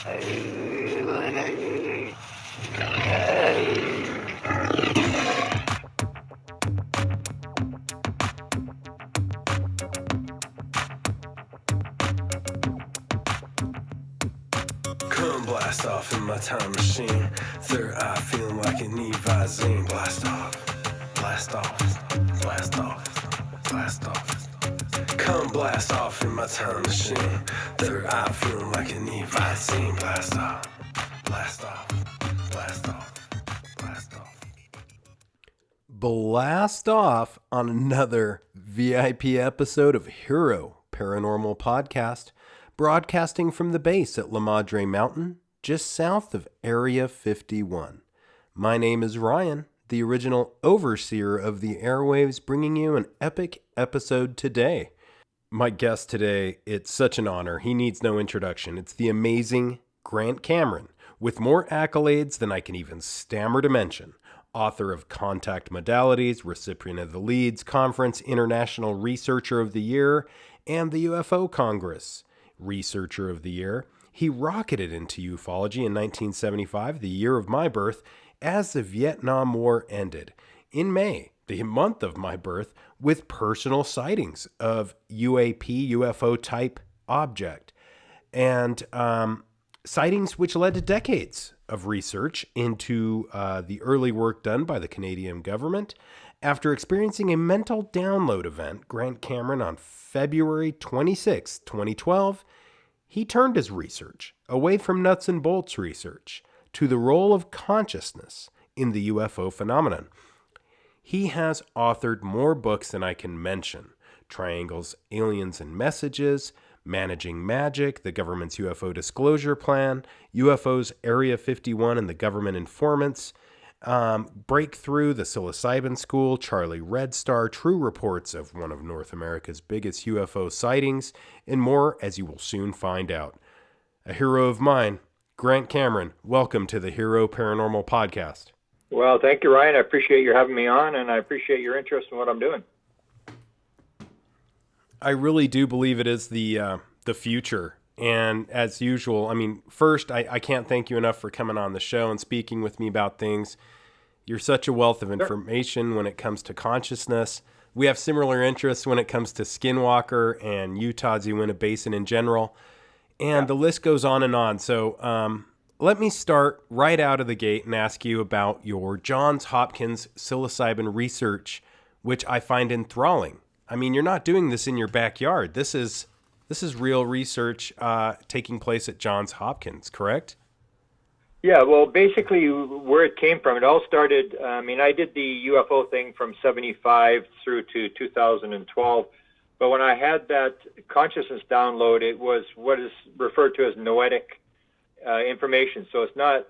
Come blast off in my time machine. Third eye feeling like it need Visine. Blast off, blast off, blast off, blast off. Come blast off in my time machine. Third eye feeling like it need Visine. Blast off, blast off, blast off, blast off. Blast off on another VIP episode of Hero Paranormal Podcast, broadcasting from the base at La Madre Mountain, just south of Area 51. My name is Ryan, the original overseer of the airwaves, bringing you an epic episode today. My guest today, it's such an honor. He needs no introduction. It's the amazing Grant Cameron, with more accolades than I can even stammer to mention. Author of Contact Modalities, recipient of the Leeds Conference International Researcher of the Year, and the UFO Congress Researcher of the Year. He rocketed into ufology in 1975, the year of my birth, as the Vietnam War ended. In May, the month of my birth, with personal sightings of UFO type object. And sightings which led to decades of research into the early work done by the Canadian government. After experiencing a mental download event, Grant Cameron, on February 26, 2012, he turned his research away from nuts and bolts research to the role of consciousness in the UFO phenomenon. He has authored more books than I can mention: Triangles, Aliens, and Messages, Managing Magic, the Government's UFO Disclosure Plan, UFOs Area 51 and the Government Informants, Breakthrough, the Psilocybin School, Charlie Red Star, True Reports of one of North America's biggest UFO sightings, and more, as you will soon find out. A hero of mine, Grant Cameron, welcome to the Hero Paranormal Podcast. Well, thank you, Ryan. I appreciate you having me on, and I appreciate your interest in what I'm doing. I really do believe it is the future. And as usual, I mean, first, I can't thank you enough for coming on the show and speaking with me about things. You're such a wealth of information when it comes to consciousness. We have similar interests when it comes to Skinwalker and Utah's Uinta Basin in general. And the list goes on and on. So let me start right out of the gate and ask you about your Johns Hopkins psilocybin research, which I find enthralling. I mean, you're not doing this in your backyard. This is real research taking place at Johns Hopkins, correct? Yeah, well, basically where it came from, it all started, I did the UFO thing from 75 through to 2012. But when I had that consciousness download, it was what is referred to as noetic information. So it's not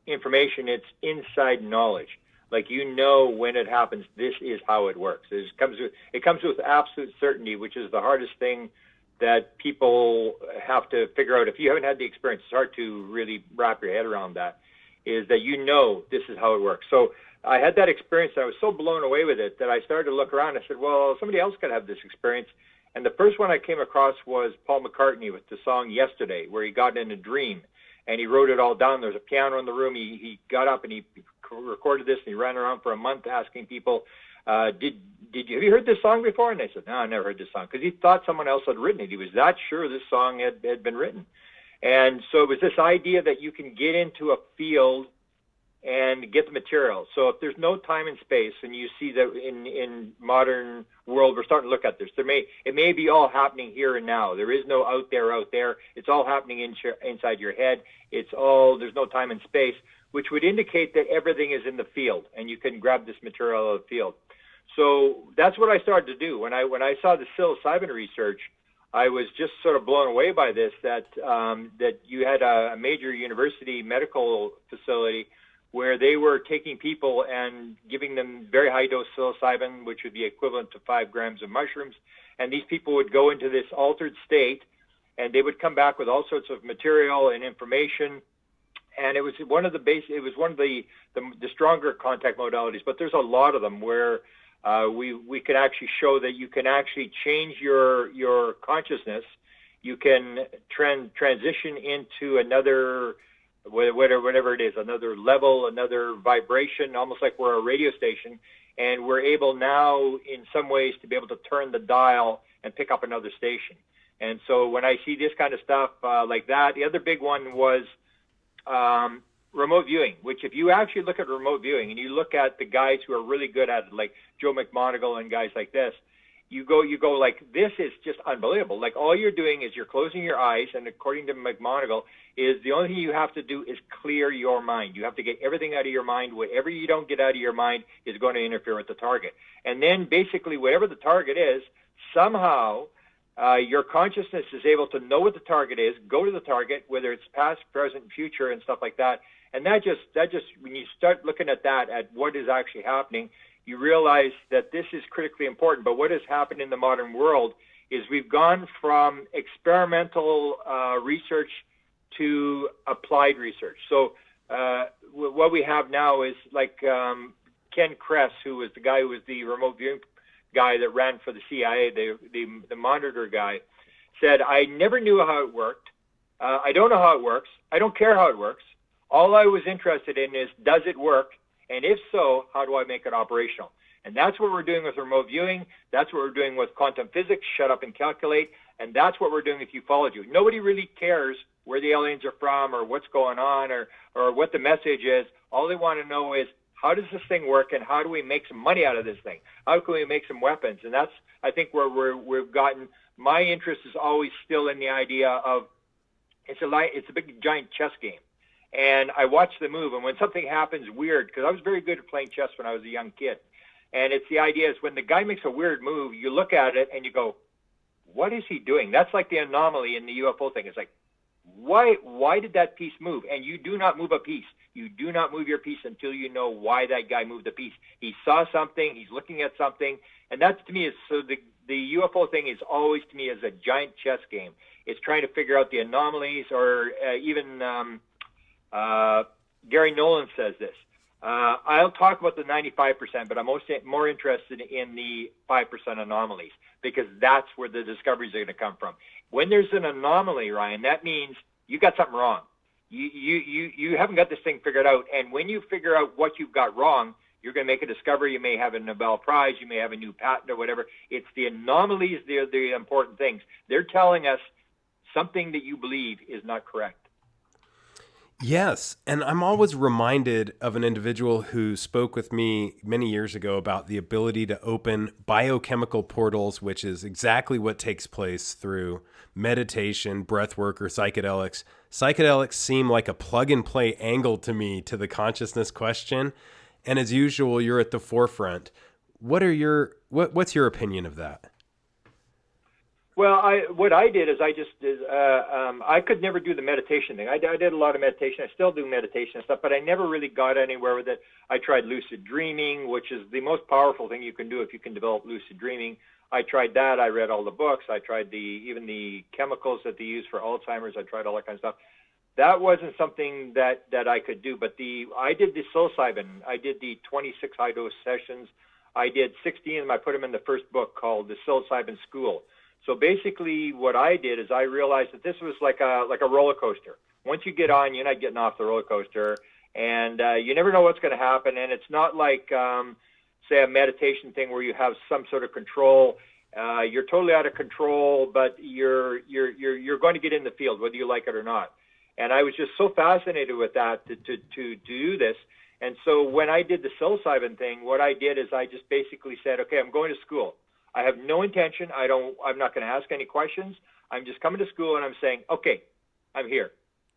information, it's inside knowledge. Like, you know, when it happens, this is how it works. It comes with absolute certainty, which is the hardest thing that people have to figure out. If you haven't had the experience, it's hard to really wrap your head around that, is that you know this is how it works. So I had that experience. I was so blown away with it that I started to look around. I said, well, somebody else could have this experience. And the first one I came across was Paul McCartney with the song Yesterday, where he got in a dream and he wrote it all down. There's a piano in the room. He got up and he recorded this, and he ran around for a month asking people, have you heard this song before? And they said, no, I never heard this song, because he thought someone else had written it. He was that sure this song had been written. And so it was this idea that you can get into a field and get the material. So if there's no time and space, and you see that in modern world, we're starting to look at this. It may be all happening here and now. There is no out there. It's all happening inside your head. There's no time and space, which would indicate that everything is in the field, and you can grab this material out of the field. So that's what I started to do. When I saw the psilocybin research, I was just sort of blown away by this, that you had a major university medical facility where they were taking people and giving them very high dose psilocybin, which would be equivalent to 5 grams of mushrooms. And these people would go into this altered state, and they would come back with all sorts of material and information. And it was one of the stronger contact modalities, but there's a lot of them where we could actually show that you can actually change your consciousness You can transition into another, whatever it is, another level, another vibration, almost like we're a radio station. And we're able now, in some ways, to be able to turn the dial and pick up another station. And so when I see this kind of stuff like that, the other big one was remote viewing, which if you actually look at remote viewing and you look at the guys who are really good at it, like Joe McMoneagle and guys like this, you go like, this is just unbelievable. Like, all you're doing is you're closing your eyes, and according to McMoneagle, is the only thing you have to do is clear your mind. You have to get everything out of your mind. Whatever you don't get out of your mind is going to interfere with the target. And then basically whatever the target is, somehow your consciousness is able to know what the target is, go to the target, whether it's past, present, future, and stuff like that. And that just when you start looking at that, at what is actually happening, you realize that this is critically important. But what has happened in the modern world is we've gone from experimental research to applied research. So what we have now is like Ken Kress, who was the guy who was the remote viewing guy that ran for the CIA, the monitor guy, said, I never knew how it worked. I don't know how it works. I don't care how it works. All I was interested in is, does it work? And if so, how do I make it operational? And that's what we're doing with remote viewing. That's what we're doing with quantum physics, shut up and calculate. And that's what we're doing with ufology. Nobody really cares where the aliens are from or what's going on or what the message is. All they want to know is, how does this thing work, and how do we make some money out of this thing? How can we make some weapons? And that's, I think, where we've gotten. My interest is always still in the idea of it's a big giant chess game. And I watch the move, and when something happens weird, because I was very good at playing chess when I was a young kid, and it's the idea is when the guy makes a weird move, you look at it and you go, what is he doing? That's like the anomaly in the UFO thing. It's like, why did that piece move? And you do not move a piece. You do not move your piece until you know why that guy moved the piece. He saw something, he's looking at something, and that to me is, so the UFO thing is always to me as a giant chess game. It's trying to figure out the anomalies, or even Gary Nolan says this. I'll talk about the 95%, but I'm more interested in the 5% anomalies, because that's where the discoveries are going to come from. When there's an anomaly, Ryan, that means you got something wrong. You haven't got this thing figured out. And when you figure out what you've got wrong, you're going to make a discovery. You may have a Nobel Prize. You may have a new patent or whatever. It's the anomalies. They're the important things. They're telling us something that you believe is not correct. Yes, and I'm always reminded of an individual who spoke with me many years ago about the ability to open biochemical portals, which is exactly what takes place through meditation, breath work, or psychedelics. Psychedelics seem like a plug-and-play angle to me to the consciousness question, and as usual, you're at the forefront. What's your opinion of that? Well, what I did is I could never do the meditation thing. I did a lot of meditation. I still do meditation and stuff, but I never really got anywhere with it. I tried lucid dreaming, which is the most powerful thing you can do if you can develop lucid dreaming. I tried that. I read all the books. I tried even the chemicals that they use for Alzheimer's. I tried all that kind of stuff. That wasn't something that I could do. But I did the psilocybin. I did the 26 high dose sessions. I did 16 of them. I put them in the first book called The Psilocybin School. So basically what I did is I realized that this was like a roller coaster. Once you get on, you're not getting off the roller coaster, and you never know what's going to happen. And it's not like, say, a meditation thing where you have some sort of control. You're totally out of control, but you're going to get in the field, whether you like it or not. And I was just so fascinated with that to do this. And so when I did the psilocybin thing, what I did is I just basically said, okay, I'm going to school. I have no intention. I'm not going to ask any questions. I'm just coming to school and I'm saying, okay, I'm here.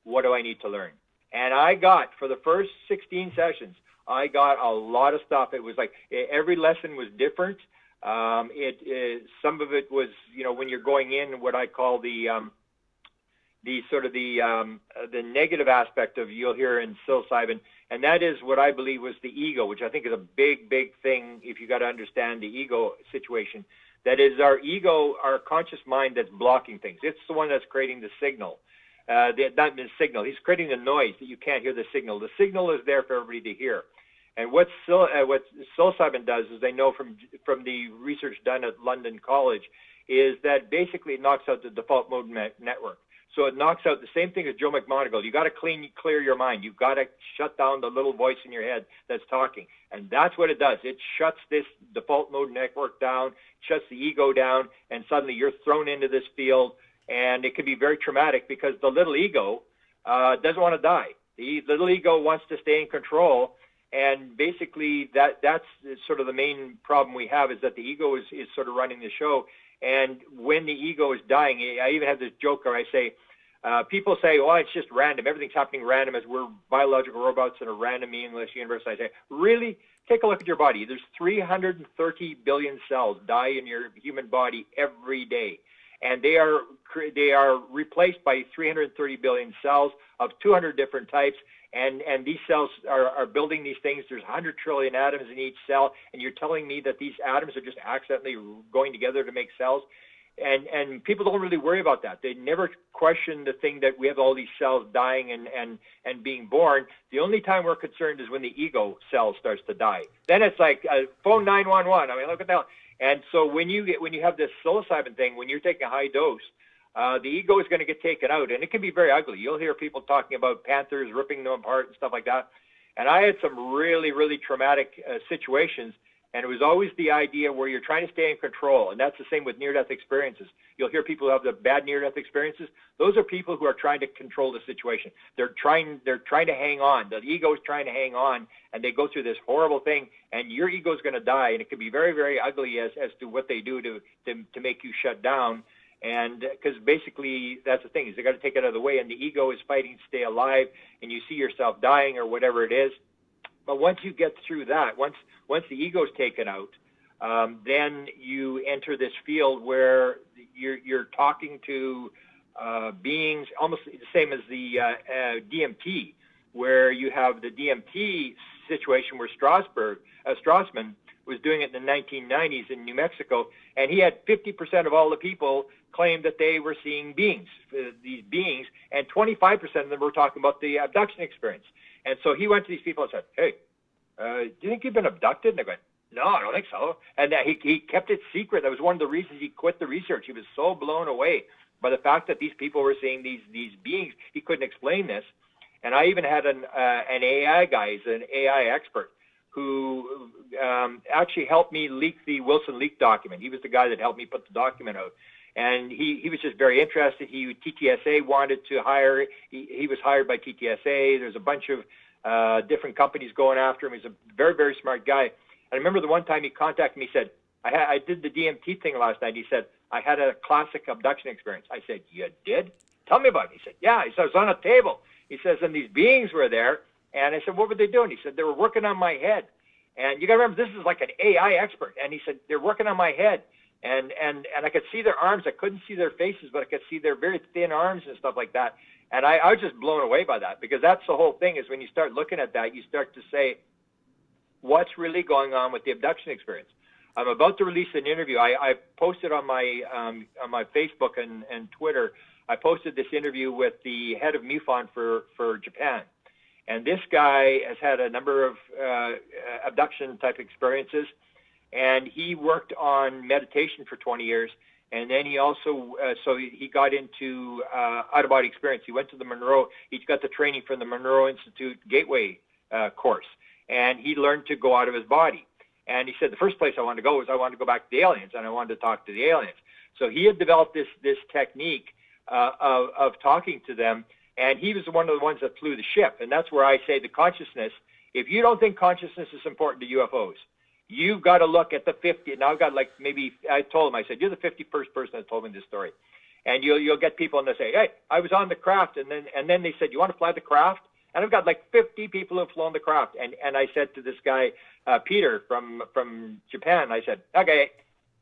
What do I need to learn? And I got, for the first 16 sessions, I got a lot of stuff. It was like every lesson was different. Some of it was, when you're going in, what I call the negative aspect of, you'll hear in psilocybin, and that is what I believe was the ego, which I think is a big, big thing if you got to understand the ego situation. That is our ego, our conscious mind that's blocking things. It's the one that's creating the signal. Not the signal. He's creating the noise that you can't hear the signal. The signal is there for everybody to hear. And what psilocybin does is they know from the research done at London College is that basically it knocks out the default mode network. So it knocks out the same thing as Joe McMoneagle. You got to clear your mind. You've got to shut down the little voice in your head that's talking. And that's what it does. It shuts this default mode network down, shuts the ego down, and suddenly you're thrown into this field. And it can be very traumatic because the little ego doesn't want to die. The little ego wants to stay in control. And basically that's sort of the main problem we have, is that the ego is sort of running the show. And when the ego is dying, I even have this joke where I say, people say, oh, it's just random. Everything's happening random as we're biological robots in a random, meaningless universe. I say, really? Take a look at your body. There's 330 billion cells die in your human body every day. And they are replaced by 330 billion cells of 200 different types. And these cells are building these things. There's 100 trillion atoms in each cell. And you're telling me that these atoms are just accidentally going together to make cells? And people don't really worry about that. They never question the thing that we have all these cells dying and being born. The only time we're concerned is when the ego cell starts to die. Then it's like phone 911. I mean, look at that. And so when you have this psilocybin thing, when you're taking a high dose, the ego is going to get taken out, and it can be very ugly. You'll hear people talking about panthers ripping them apart and stuff like that. And I had some really, really traumatic situations, and it was always the idea where you're trying to stay in control, and that's the same with near-death experiences. You'll hear people who have the bad near-death experiences. Those are people who are trying to control the situation. They're trying to hang on. The ego is trying to hang on, and they go through this horrible thing, and your ego is going to die, and it can be very, very ugly as to what they do to make you shut down. And because basically that's the thing, is they got to take it out of the way, and the ego is fighting to stay alive, and you see yourself dying or whatever it is. But once you get through that, once the ego is taken out, then you enter this field where you're talking to beings almost the same as the DMT, where you have the DMT situation where Strassman was doing it in the 1990s in New Mexico, and he had 50% of all the people claim that they were seeing these beings, and 25% of them were talking about the abduction experience. And so he went to these people and said, hey, do you think you've been abducted? And they went, no, I don't think so. And he kept it secret. That was one of the reasons he quit the research. He was so blown away by the fact that these people were seeing these beings. He couldn't explain this. And I even had an AI guy, he's an AI expert, who actually helped me leak the Wilson leak document. He was the guy that helped me put the document out. And he was just very interested. TTSA wanted to hire. He was hired by TTSA. There's a bunch of different companies going after him. He's a very, very smart guy. I remember the one time he contacted me, he said, I did the DMT thing last night. He said, I had a classic abduction experience. I said, you did? Tell me about it. He said, yeah. He said, I was on a table. He says, and these beings were there. And I said, what were they doing? He said, they were working on my head. And you got to remember, this is like an AI expert. And he said, they're working on my head. And I could see their arms. I couldn't see their faces, but I could see their very thin arms and stuff like that. And I was just blown away by that, because that's the whole thing, is when you start looking at that, you start to say, what's really going on with the abduction experience? I'm about to release an interview. I posted on my Facebook and Twitter, I posted this interview with the head of MUFON for Japan. And this guy has had a number of abduction-type experiences, and he worked on meditation for 20 years. And then he also, so he got into out-of-body experience. He went to the Monroe. He got the training from the Monroe Institute Gateway course, and he learned to go out of his body. And he said, the first place I wanted to go was I wanted to go back to the aliens, and I wanted to talk to the aliens. So he had developed this technique of talking to them, and he was one of the ones that flew the ship. And that's where I say the consciousness, if you don't think consciousness is important to UFOs, you've got to look at the 50. Now I've got I told him, I said, you're the 51st person that told me this story. And you'll get people and they'll say, hey, I was on the craft. And then they said, you want to fly the craft? And I've got like 50 people who have flown the craft. And I said to this guy, Peter from Japan, I said, okay,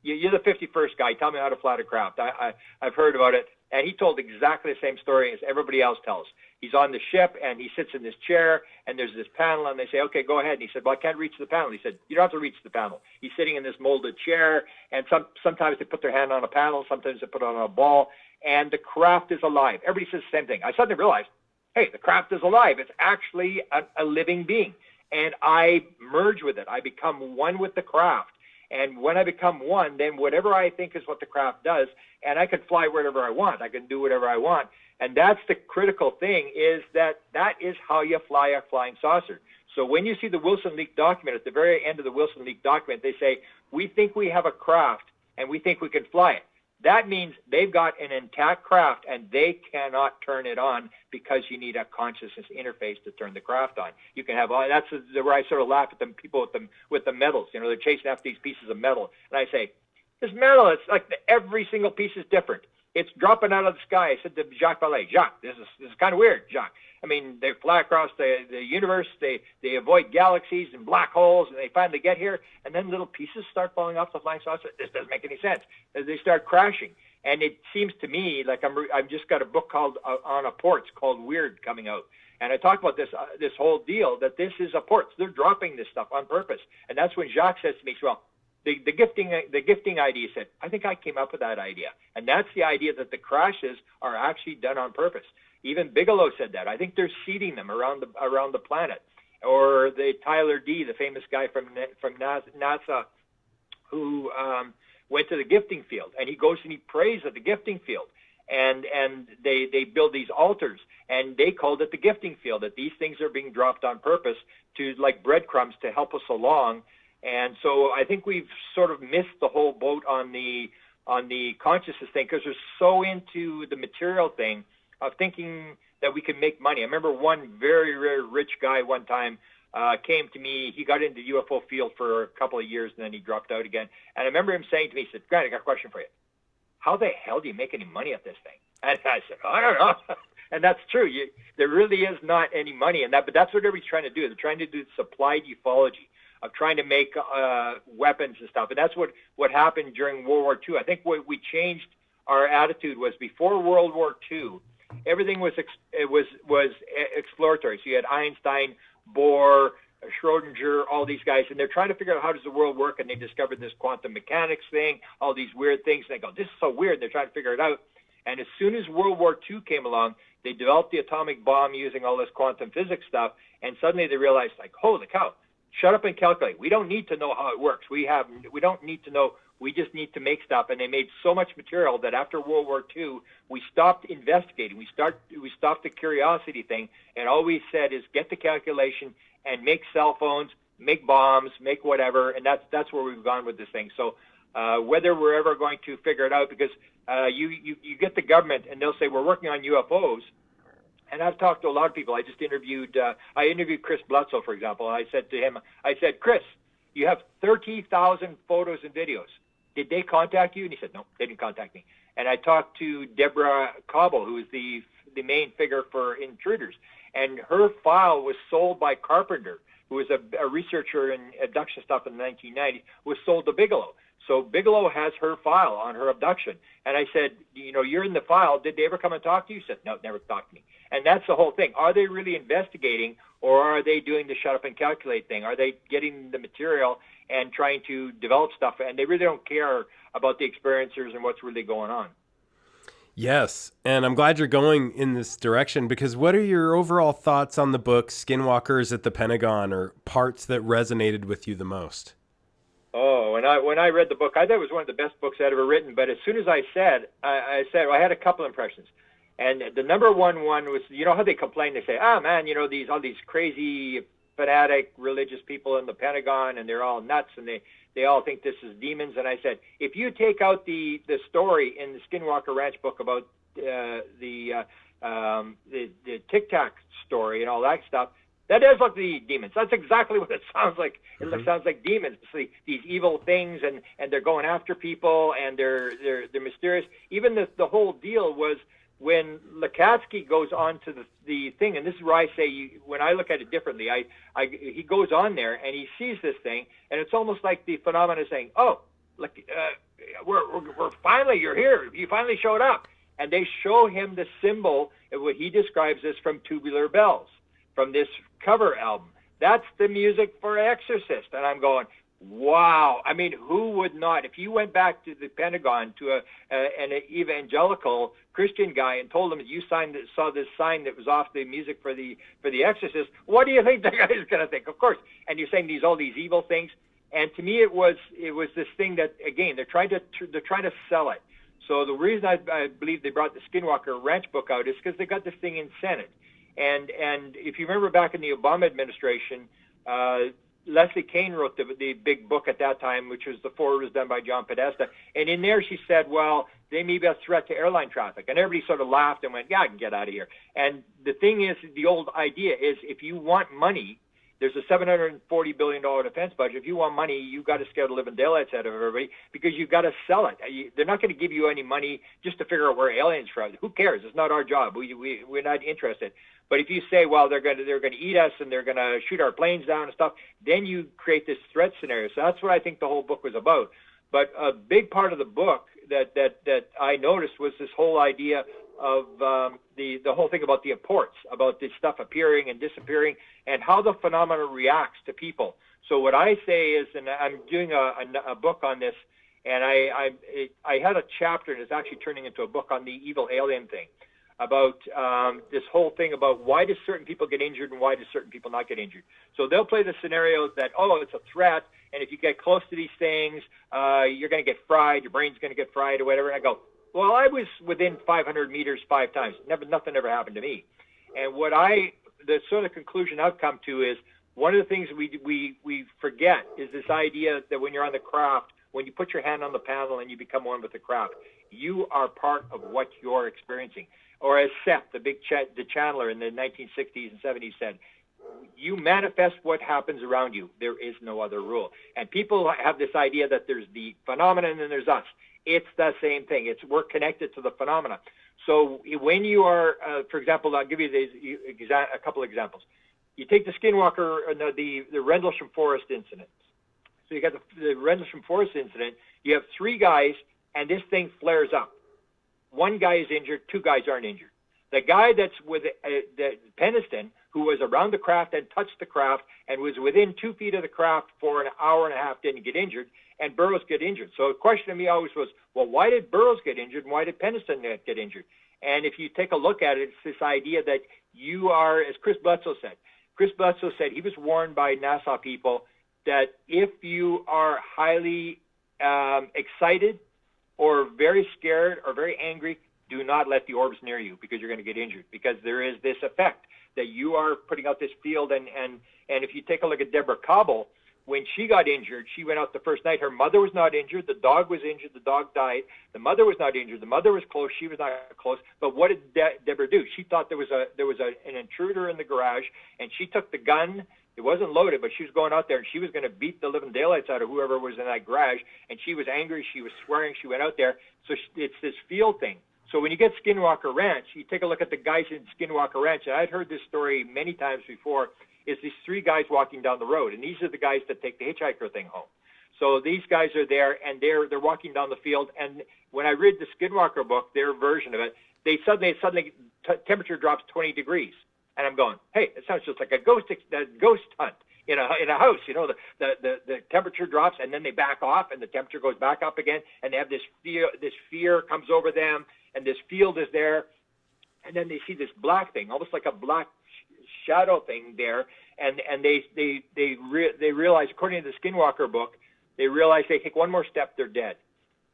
you're the 51st guy. Tell me how to fly the craft. I've heard about it. And he told exactly the same story as everybody else tells. He's on the ship, and he sits in this chair, and there's this panel, and they say, okay, go ahead. And he said, well, I can't reach the panel. He said, you don't have to reach the panel. He's sitting in this molded chair, and sometimes they put their hand on a panel, sometimes they put it on a ball, and the craft is alive. Everybody says the same thing. I suddenly realized, hey, the craft is alive. It's actually a living being. And I merge with it. I become one with the craft. And when I become one, then whatever I think is what the craft does, and I can fly wherever I want. I can do whatever I want. And that's the critical thing, is that is how you fly a flying saucer. So when you see the Wilson leak document, at the very end of the Wilson leak document, they say, we think we have a craft and we think we can fly it. That means they've got an intact craft and they cannot turn it on because you need a consciousness interface to turn the craft on. You can have that's where I sort of laugh at them people with the metals. You know, they're chasing after these pieces of metal, and I say, this metal, it's like every single piece is different. It's dropping out of the sky. I said to Jacques Vallée, Jacques, this is kind of weird, Jacques. I mean, they fly across the universe, they avoid galaxies and black holes, and they finally get here, and then little pieces start falling off the flying saucer. This doesn't make any sense. They start crashing. And it seems to me like I've just got a book called on apports called Weird coming out. And I talk about this whole deal, that this is apports. They're dropping this stuff on purpose. And that's when Jacques says to me, well, the gifting idea, said, I think I came up with that idea. And that's the idea, that the crashes are actually done on purpose. Even Bigelow said that. I think they're seeding them around the planet. Or the Tyler D, the famous guy from NASA, who went to the gifting field, and he goes and he prays at the gifting field, and they build these altars, and they called it the gifting field. That these things are being dropped on purpose to, like breadcrumbs, to help us along. And so I think we've sort of missed the whole boat on the consciousness thing, because we're so into the material thing of thinking that we can make money. I remember one very, very rich guy one time came to me. He got into the UFO field for a couple of years, and then he dropped out again. And I remember him saying to me, he said, Grant, I got a question for you. How the hell do you make any money at this thing? And I said, I don't know. And that's true. There really is not any money in that, but that's what everybody's trying to do. They're trying to do supply ufology, of trying to make weapons and stuff. And that's what happened during World War II. I think what we changed our attitude was, before World War II, everything was exploratory. So you had Einstein, Bohr, Schrodinger, all these guys, and they're trying to figure out how does the world work, and they discovered this quantum mechanics thing, all these weird things, and they go, this is so weird, and they're trying to figure it out. And as soon as World War II came along, they developed the atomic bomb using all this quantum physics stuff, and suddenly they realized, like, holy cow, shut up and calculate. We don't need to know how it works. We don't need to know. We just need to make stuff. And they made so much material that after World War II, we stopped investigating. We stopped the curiosity thing, and all we said is get the calculation and make cell phones, make bombs, make whatever. And that's where we've gone with this thing. So whether we're ever going to figure it out, because you get the government and they'll say we're working on UFOs. And I've talked to a lot of people. I just interviewed Chris Blutzel, for example. And I said to him, Chris, you have 30,000 photos and videos. Did they contact you? And he said, no, they didn't contact me. And I talked to Deborah Cobble, who is the main figure for Intruders. And her file was sold by Carpenter, who was a researcher in abduction stuff in the 1990s, was sold to Bigelow. So Bigelow has her file on her abduction. And I said, you're in the file. Did they ever come and talk to you? He said, no, never talked to me. And that's the whole thing. Are they really investigating, or are they doing the shut up and calculate thing? Are they getting the material and trying to develop stuff, and they really don't care about the experiencers and what's really going on? Yes, and I'm glad you're going in this direction, because what are your overall thoughts on the book Skinwalkers at the Pentagon, or parts that resonated with you the most? Oh, when I read the book, I thought it was one of the best books I'd ever written. But as soon as I had a couple impressions. And the number one was, how they complain? They say, man, all these crazy fanatic religious people in the Pentagon, and they're all nuts, and they all think this is demons. And I said, if you take out the story in the Skinwalker Ranch book about the Tic Tac story and all that stuff, that does look like demons. That's exactly what it sounds like. It sounds like demons. It's these evil things, and they're going after people, and they're mysterious. Even the whole deal was when Lukatsky goes on to the thing, and this is where I say, when I look at it differently, he goes on there and he sees this thing, and it's almost like the phenomenon saying, oh, look, we're finally, you're here. You finally showed up. And they show him the symbol, what he describes as from Tubular Bells, from this cover album. That's the music for Exorcist. And I'm going, wow. I mean, who would not? If you went back to the Pentagon to an evangelical Christian guy and told him that you saw this sign that was off the music for the Exorcist, what do you think the guy is going to think? Of course. And you're saying all these evil things. And to me, it was this thing that, again, they're trying to sell it. So the reason I believe they brought the Skinwalker Ranch book out is because they got this thing in Senate. And if you remember back in the Obama administration, Leslie Kean wrote the big book at that time, which was the foreword was done by John Podesta. And in there she said, well, they may be a threat to airline traffic. And everybody sort of laughed and went, yeah, I can get out of here. And the thing is, the old idea is if you want money, there's a $740 billion defense budget. If you want money, you've got to scare the living daylights out of everybody because you've got to sell it. They're not going to give you any money just to figure out where aliens are from. Who cares? It's not our job. We're not interested. But if you say, well, they're going to eat us and they're going to shoot our planes down and stuff, then you create this threat scenario. So that's what I think the whole book was about. But a big part of the book that I noticed was this whole idea of the whole thing about the apports, about this stuff appearing and disappearing, and how the phenomenon reacts to people. So what I say is, and I'm doing a book on this, and I had a chapter, and it's actually turning into a book on the evil alien thing, about this whole thing about why do certain people get injured and why do certain people not get injured. So they'll play the scenarios that, oh, it's a threat, and if you get close to these things, you're going to get fried, your brain's going to get fried or whatever. And I go, well, I was within 500 meters 5 times. Nothing ever happened to me. And the sort of conclusion I've come to is one of the things we forget is this idea that when you're on the craft, when you put your hand on the panel and you become one with the craft, you are part of what you're experiencing. Or as Seth, the channeler in the 1960s and 70s said, you manifest what happens around you. There is no other rule. And people have this idea that there's the phenomenon and then there's us. It's the same thing. We're connected to the phenomena. So when you are, for example, I'll give you a couple examples. You take the Skinwalker, the Rendlesham Forest incident. So you got the Rendlesham Forest incident. You have 3 guys, and this thing flares up. 1 guy is injured, 2 guys aren't injured. The guy that's with Peniston, who was around the craft and touched the craft and was within 2 feet of the craft for an hour and a half, didn't get injured, and Burroughs get injured. So the question to me always was, well, why did Burroughs get injured and why did Peniston get injured? And if you take a look at it, it's this idea that you are, as Chris Bledsoe said he was warned by NASA people that if you are highly excited or very scared or very angry, do not let the orbs near you because you're going to get injured, because there is this effect that you are putting out this field. And if you take a look at Deborah Cobble, when she got injured, she went out the first night. Her mother was not injured. The dog was injured. The dog died. The mother was not injured. The mother was close. She was not close. But what did Deborah do? She thought there was an intruder in the garage, and she took the gun. It wasn't loaded, but she was going out there, and she was going to beat the living daylights out of whoever was in that garage. And she was angry. She was swearing. She went out there. So it's this field thing. So when you get Skinwalker Ranch, you take a look at the guys in Skinwalker Ranch, and I'd heard this story many times before, is these 3 guys walking down the road, and these are the guys that take the hitchhiker thing home. So these guys are there, and they're walking down the field, and when I read the Skinwalker book, their version of it, they suddenly temperature drops 20 degrees, and I'm going, hey, it sounds just like a ghost hunt in a house. You know, the temperature drops, and then they back off, and the temperature goes back up again, and they have this fear comes over them, and this field is there, and then they see this black thing, almost like a black shadow thing there, and they realize, according to the Skinwalker book, they realize they take one more step, they're dead.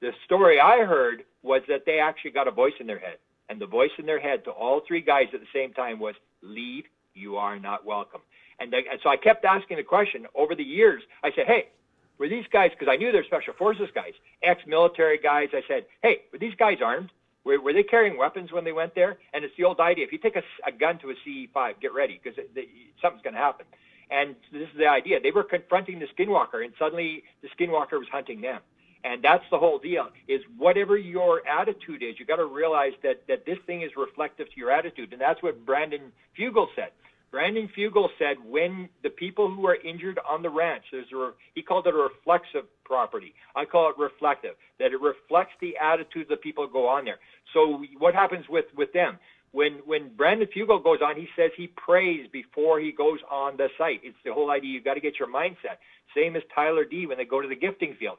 The story I heard was that they actually got a voice in their head, and the voice in their head to all 3 guys at the same time was, leave, you are not welcome. And so I kept asking the question over the years. I said, hey, were these guys, because I knew they're special forces guys, ex-military guys, I said, hey, were these guys armed? Were they carrying weapons when they went there? And it's the old idea. If you take a gun to a CE-5, get ready, because something's going to happen. And this is the idea. They were confronting the Skinwalker, and suddenly the Skinwalker was hunting them. And that's the whole deal, is whatever your attitude is, you got to realize that this thing is reflective to your attitude. And that's what Brandon Fugel said. Brandon Fugel said when the people who are injured on the ranch, he called it a reflexive property. I call it reflective, that it reflects the attitude of the people who go on there. So what happens with them? When Brandon Fugel goes on, he says he prays before he goes on the site. It's the whole idea. You've got to get your mindset. Same as Tyler D. when they go to the gifting field.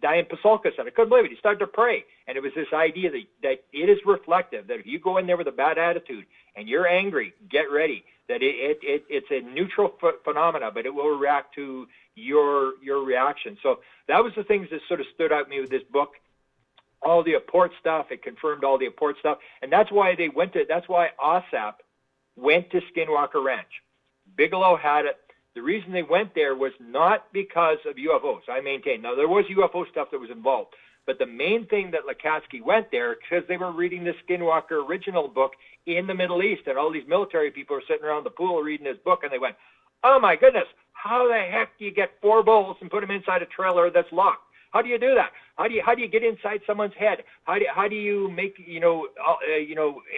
Diane Pasulka said, I couldn't believe it. He started to pray. And it was this idea that it is reflective, that if you go in there with a bad attitude and you're angry, get ready, that it's a neutral phenomena, but it will react to your reaction. So that was the things that sort of stood out to me with this book. All the Apport stuff, it confirmed all the Apport stuff, and that's why OSAP went to Skinwalker Ranch. Bigelow had it. The reason they went there was not because of UFOs, I maintain. Now, there was UFO stuff that was involved, but the main thing that Lukatsky went there, because they were reading the Skinwalker original book in the Middle East, and all these military people were sitting around the pool reading this book, and they went, oh my goodness, how the heck do you get 4 bulls and put them inside a trailer that's locked? How do you do that? How do you get inside someone's head? How do you make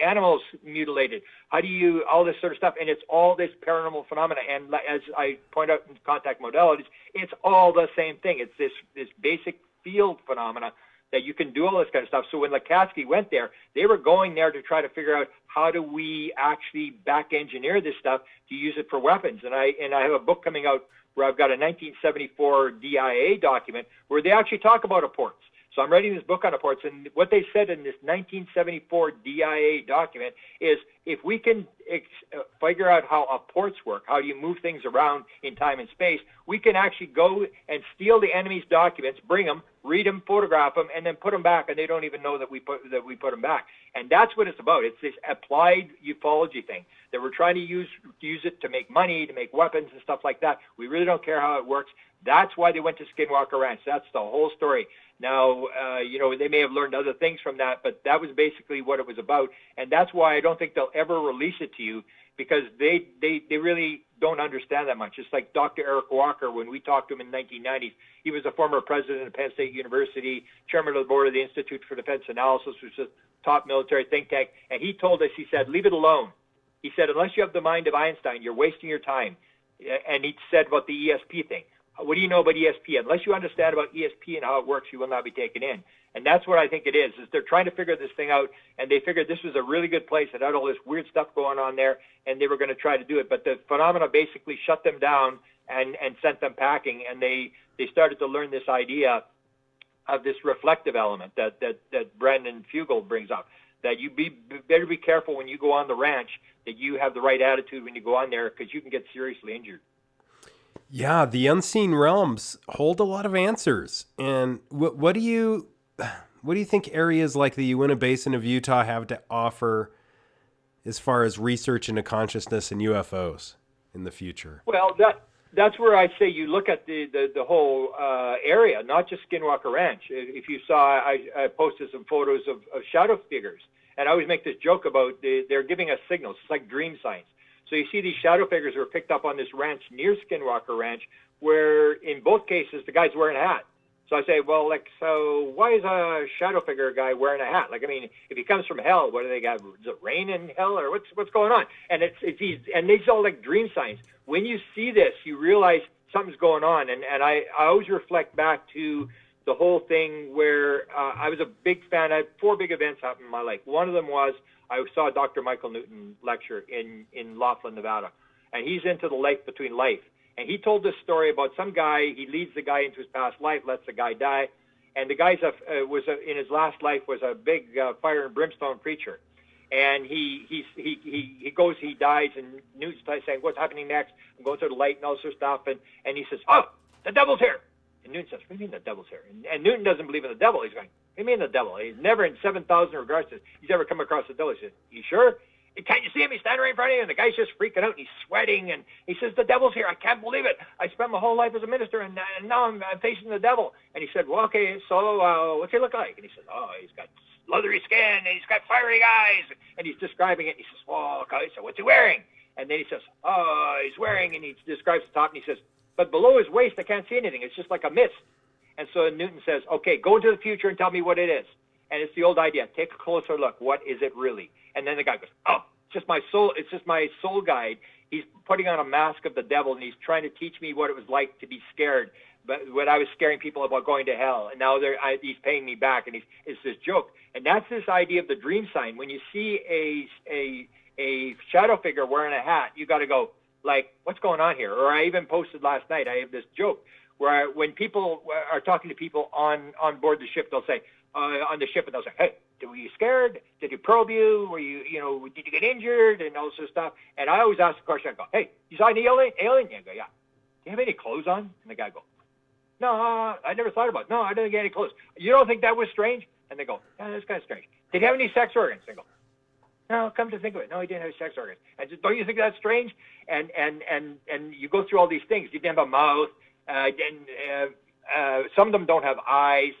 animals mutilated? How do you all this sort of stuff? And it's all this paranormal phenomena. And as I point out in contact modalities, it's all the same thing. It's this basic field phenomena that you can do all this kind of stuff. So when Lukatsky went there, they were going there to try to figure out how do we actually back engineer this stuff to use it for weapons. And I have a book coming out where I've got a 1974 DIA document where they actually talk about apports. So I'm writing this book on apports, and what they said in this 1974 DIA document is if we can figure out how apports work, how you move things around in time and space, we can actually go and steal the enemy's documents, bring them, read them, photograph them, and then put them back, and they don't even know that we put them back. And that's what it's about. It's this applied ufology thing that we're trying to use it to make money, to make weapons and stuff like that. We really don't care how it works. That's why they went to Skinwalker Ranch. That's the whole story. Now, they may have learned other things from that, but that was basically what it was about. And that's why I don't think they'll ever release it to you, because they really don't understand that much. It's like Dr. Eric Walker, when we talked to him in the 1990s, he was a former president of Penn State University, chairman of the board of the Institute for Defense Analysis, which is a top military think tank. And he told us, he said, leave it alone. He said, unless you have the mind of Einstein, you're wasting your time. And he said about the ESP thing. What do you know about ESP? Unless you understand about ESP and how it works, you will not be taken in. And that's what I think it is they're trying to figure this thing out, and they figured this was a really good place. It had all this weird stuff going on there, and they were going to try to do it. But the phenomena basically shut them down and sent them packing, and they started to learn this idea of this reflective element that Brandon Fugel brings up, that you better be careful when you go on the ranch, that you have the right attitude when you go on there, because you can get seriously injured. Yeah, the unseen realms hold a lot of answers. And what do you think areas like the Uinta Basin of Utah have to offer as far as research into consciousness and UFOs in the future? Well, that's where I say you look at the whole area, not just Skinwalker Ranch. If you saw, I posted some photos of shadow figures, and I always make this joke about they're giving us signals. It's like dream signs. So you see these shadow figures were picked up on this ranch near Skinwalker Ranch, where in both cases the guy's wearing a hat. So I say, well, so why is a shadow figure guy wearing a hat? If he comes from hell, what do they got? Is it rain in hell, or what's going on? And these all like dream signs. When you see this, you realize something's going on. And I always reflect back to the whole thing where I was a big fan. I had 4 big events happen in my life. One of them was I saw Dr. Michael Newton lecture in Laughlin, Nevada, and he's into the life between life. And he told this story about some guy. He leads the guy into his past life, lets the guy die, and the guy's in his last life was a big fire and brimstone preacher. And he dies, and Newton's saying, "What's happening next?" I'm going through the light and all sorts of stuff, and he says, "Oh, the devil's here." And Newton says, "What do you mean the devil's here?" And Newton doesn't believe in the devil. He's going, "What do you mean the devil?" He's never in 7,000 regards he's ever come across the devil. He says, "You sure? Can't you see him? He's standing right in front of you." And the guy's just freaking out, and he's sweating, and he says, "The devil's here. I can't believe it. I spent my whole life as a minister, and now I'm facing the devil." And he said, "Well, okay, so what's he look like?" And he said, "Oh, he's got leathery skin, and he's got fiery eyes." And he's describing it. And he says, "Well, okay, so what's he wearing?" And then he says, "Oh, he's wearing," and he describes the top, and he says, "But below his waist, I can't see anything. It's just like a mist." And so Newton says, "Okay, go into the future and tell me what it is." And it's the old idea. Take a closer look. What is it really? And then the guy goes, "Oh, it's just my soul. It's just my soul guide. He's putting on a mask of the devil, and he's trying to teach me what it was like to be scared. But when I was scaring people about going to hell, and now he's paying me back, and it's this joke." And that's this idea of the dream sign. When you see a shadow figure wearing a hat, you got to go, like, what's going on here? Or I even posted last night, I have this joke where when people are talking to people on board the ship, they'll say, on the ship, and they'll say, "Hey, were you scared? Did he probe you? Were you, did you get injured?" And all this sort of stuff. And I always ask the question, I go, "Hey, you saw any alien?" Yeah, I go, "Yeah." you have any clothes on? And the guy goes, no, I never thought about it. No, I didn't get any clothes. You don't think that was strange? And they go, yeah, that's kind of strange. Did he have any sex organs? They go, no, come to think of it, no, he didn't have sex organs. And just, don't you think that's strange? And you go through all these things. He didn't have a mouth. Some of them don't have eyes.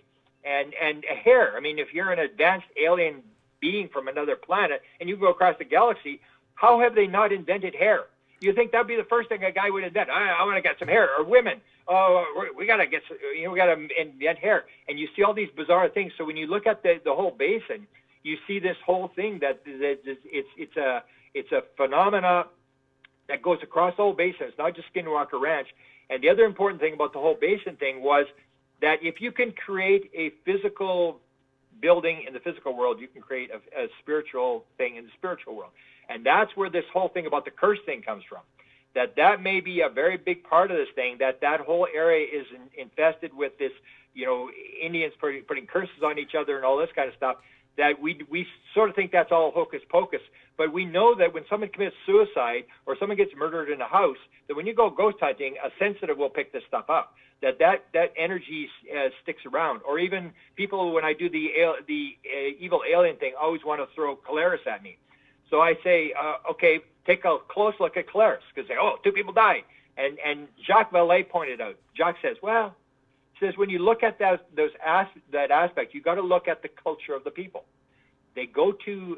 And hair. I mean, if you're an advanced alien being from another planet and you go across the galaxy, how have they not invented hair? You think that'd be the first thing a guy would invent? I want to get some hair. Or women, oh, we got to get, we got to invent hair. And you see all these bizarre things. So when you look at the whole basin, you see this whole thing that it's a phenomena that goes across the whole basin. It's not just Skinwalker Ranch. And the other important thing about the whole basin thing was that if you can create a physical building in the physical world, you can create a spiritual thing in the spiritual world. And that's where this whole thing about the curse thing comes from. That may be a very big part of this thing, that whole area is infested with this, Indians putting curses on each other and all this kind of stuff, that we sort of think that's all hocus pocus. But we know that when someone commits suicide or someone gets murdered in a house, that when you go ghost hunting, a sensitive will pick this stuff up. That energy sticks around. Or even people, when I do the evil alien thing, always want to throw Caleris at me. So I say, okay, take a close look at Caleris, because they, 2 people died. And Jacques Vallée pointed out, Jacques says, when you look at that aspect, you got to look at the culture of the people. They go to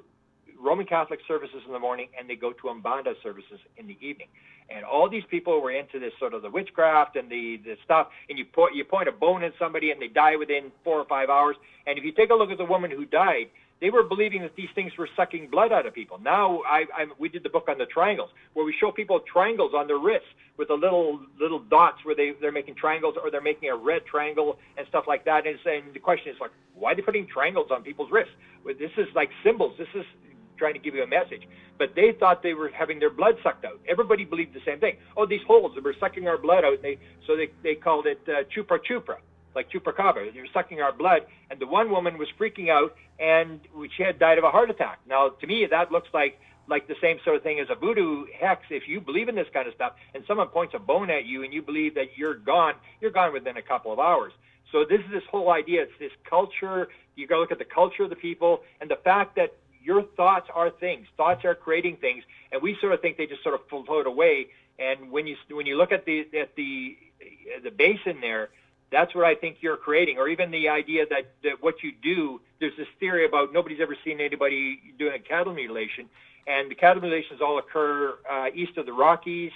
Roman Catholic services in the morning, and they go to Umbanda services in the evening. And all these people were into this sort of the witchcraft and the stuff, and you point a bone at somebody, and they die within 4 or 5 hours. And if you take a look at the woman who died, they were believing that these things were sucking blood out of people. Now, we did the book on the triangles, where we show people triangles on their wrists with the little dots where they're making triangles, or they're making a red triangle and stuff like that. And the question is, like, why are they putting triangles on people's wrists? Well, this is like symbols. This is trying to give you a message. But they thought they were having their blood sucked out. Everybody believed the same thing. Oh, these holes, they were sucking our blood out. And they called it chupra, like chupacabra. They were sucking our blood. And the one woman was freaking out, and she had died of a heart attack. Now, to me, that looks like the same sort of thing as a voodoo hex. If you believe in this kind of stuff, and someone points a bone at you and you believe that you're gone within a couple of hours. So this is this whole idea. It's this culture. You got to look at the culture of the people, and the fact that your thoughts are things. Thoughts are creating things, and we sort of think they just sort of float away. And when you look at the basin there, that's what I think you're creating. Or even the idea that what you do, there's this theory about nobody's ever seen anybody doing a cattle mutilation, and the cattle mutilations all occur east of the Rockies.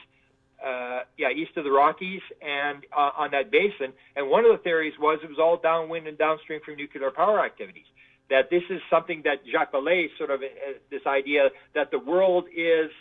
East of the Rockies and on that basin. And one of the theories was it was all downwind and downstream from nuclear power activities. That this is something that Jacques Vallée sort of this idea that the world is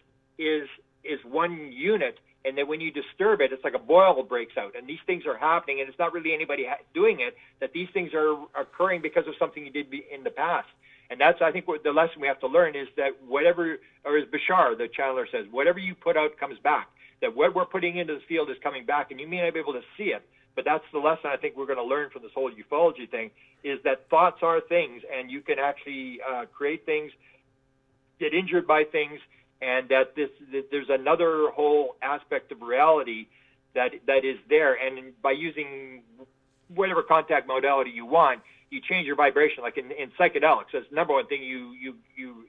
one unit, and that when you disturb it, it's like a boil breaks out, and these things are happening, and it's not really anybody doing it. That these things are occurring because of something you did in the past. And that's, I think, what the lesson we have to learn is that whatever, or as Bashar, the channeler, says, whatever you put out comes back. That what we're putting into the field is coming back, and you may not be able to see it, but that's the lesson I think we're going to learn from this whole ufology thing, is that thoughts are things, and you can actually create things, get injured by things, and that there's another whole aspect of reality that is there. And by using whatever contact modality you want, you change your vibration. Like in psychedelics, that's the number one thing you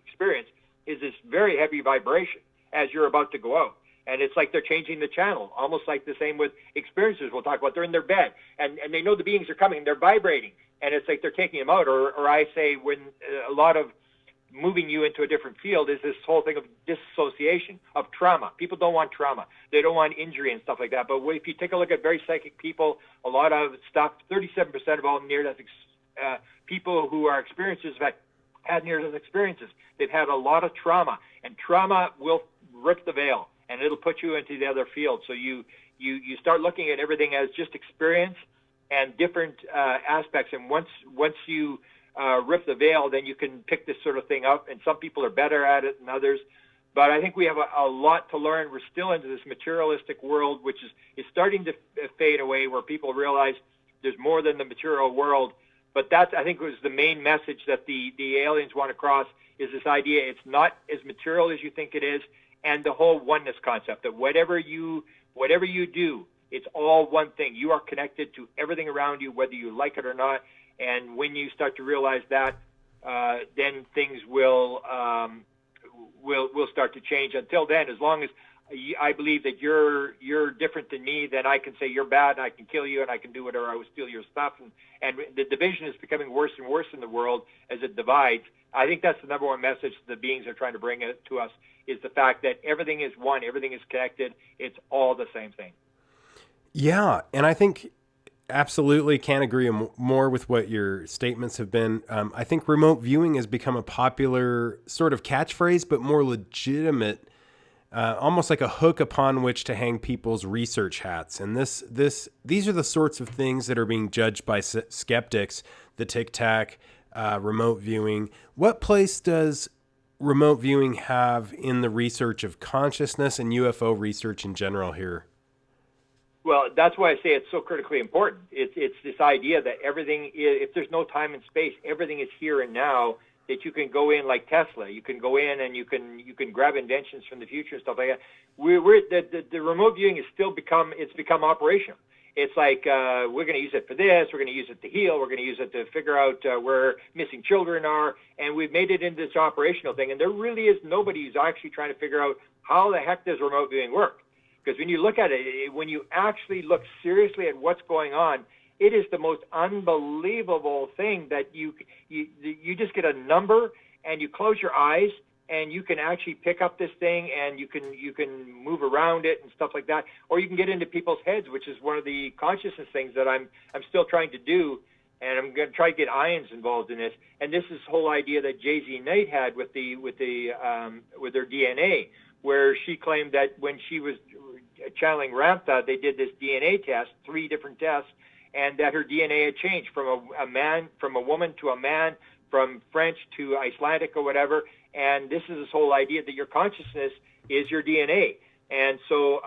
experience is this very heavy vibration as you're about to go out. And it's like they're changing the channel, almost like the same with experiencers we'll talk about. They're in their bed, and they know the beings are coming, they're vibrating, and it's like they're taking them out. Or I say when a lot of moving you into a different field is this whole thing of disassociation, of trauma. People don't want trauma. They don't want injury and stuff like that. But if you take a look at very psychic people, a lot of stuff, 37% of all near-death people who are experiencers have had near-death experiences. They've had a lot of trauma, and trauma will rip the veil, and it'll put you into the other field. So you start looking at everything as just experience and different aspects. And once you rip the veil, then you can pick this sort of thing up. And some people are better at it than others. But I think we have a lot to learn. We're still into this materialistic world, which is starting to fade away, where people realize there's more than the material world. But that, I think, was the main message that the aliens want to cross, is this idea it's not as material as you think it is, and the whole oneness concept that whatever you do, It's all one thing. You are connected to everything around you, whether you like it or not. And when you start to realize that, then things will start to change. Until then, as long as I believe that you're different than me, then I can say you're bad and I can kill you and I can do whatever. I will steal your stuff. And the division is becoming worse and worse in the world as it divides. I think that's the number one message the beings are trying to bring it to us, is the fact that everything is one, everything is connected. It's all the same thing. Yeah. And I think absolutely can't agree more with what your statements have been. I think remote viewing has become a popular sort of catchphrase, but more legitimate, almost like a hook upon which to hang people's research hats. And these are the sorts of things that are being judged by skeptics, the tic-tac, remote viewing. What place does remote viewing have in the research of consciousness and UFO research in general here? Well, that's why I say it's so critically important. It's this idea that everything is, if there's no time and space, everything is here and now, that you can go in like Tesla. You can go in and you can grab inventions from the future and stuff like that. The remote viewing is still become operational. It's like we're going to use it for this. We're going to use it to heal. We're going to use it to figure out where missing children are. And we've made it into this operational thing. And there really is nobody who's actually trying to figure out how the heck does remote viewing work. Because when you look at it, when you actually look seriously at what's going on, it is the most unbelievable thing that you just get a number and you close your eyes and you can actually pick up this thing and you can move around it and stuff like that, or you can get into people's heads, which is one of the consciousness things that I'm still trying to do, and I'm going to try to get Ions involved in this. And this is the whole idea that J.Z. Knight had with their DNA, where she claimed that when she was channeling Ramtha, they did this DNA test, 3 different tests, and that her DNA had changed from a woman to a man, from French to Icelandic or whatever. And this is this whole idea that your consciousness is your DNA. And so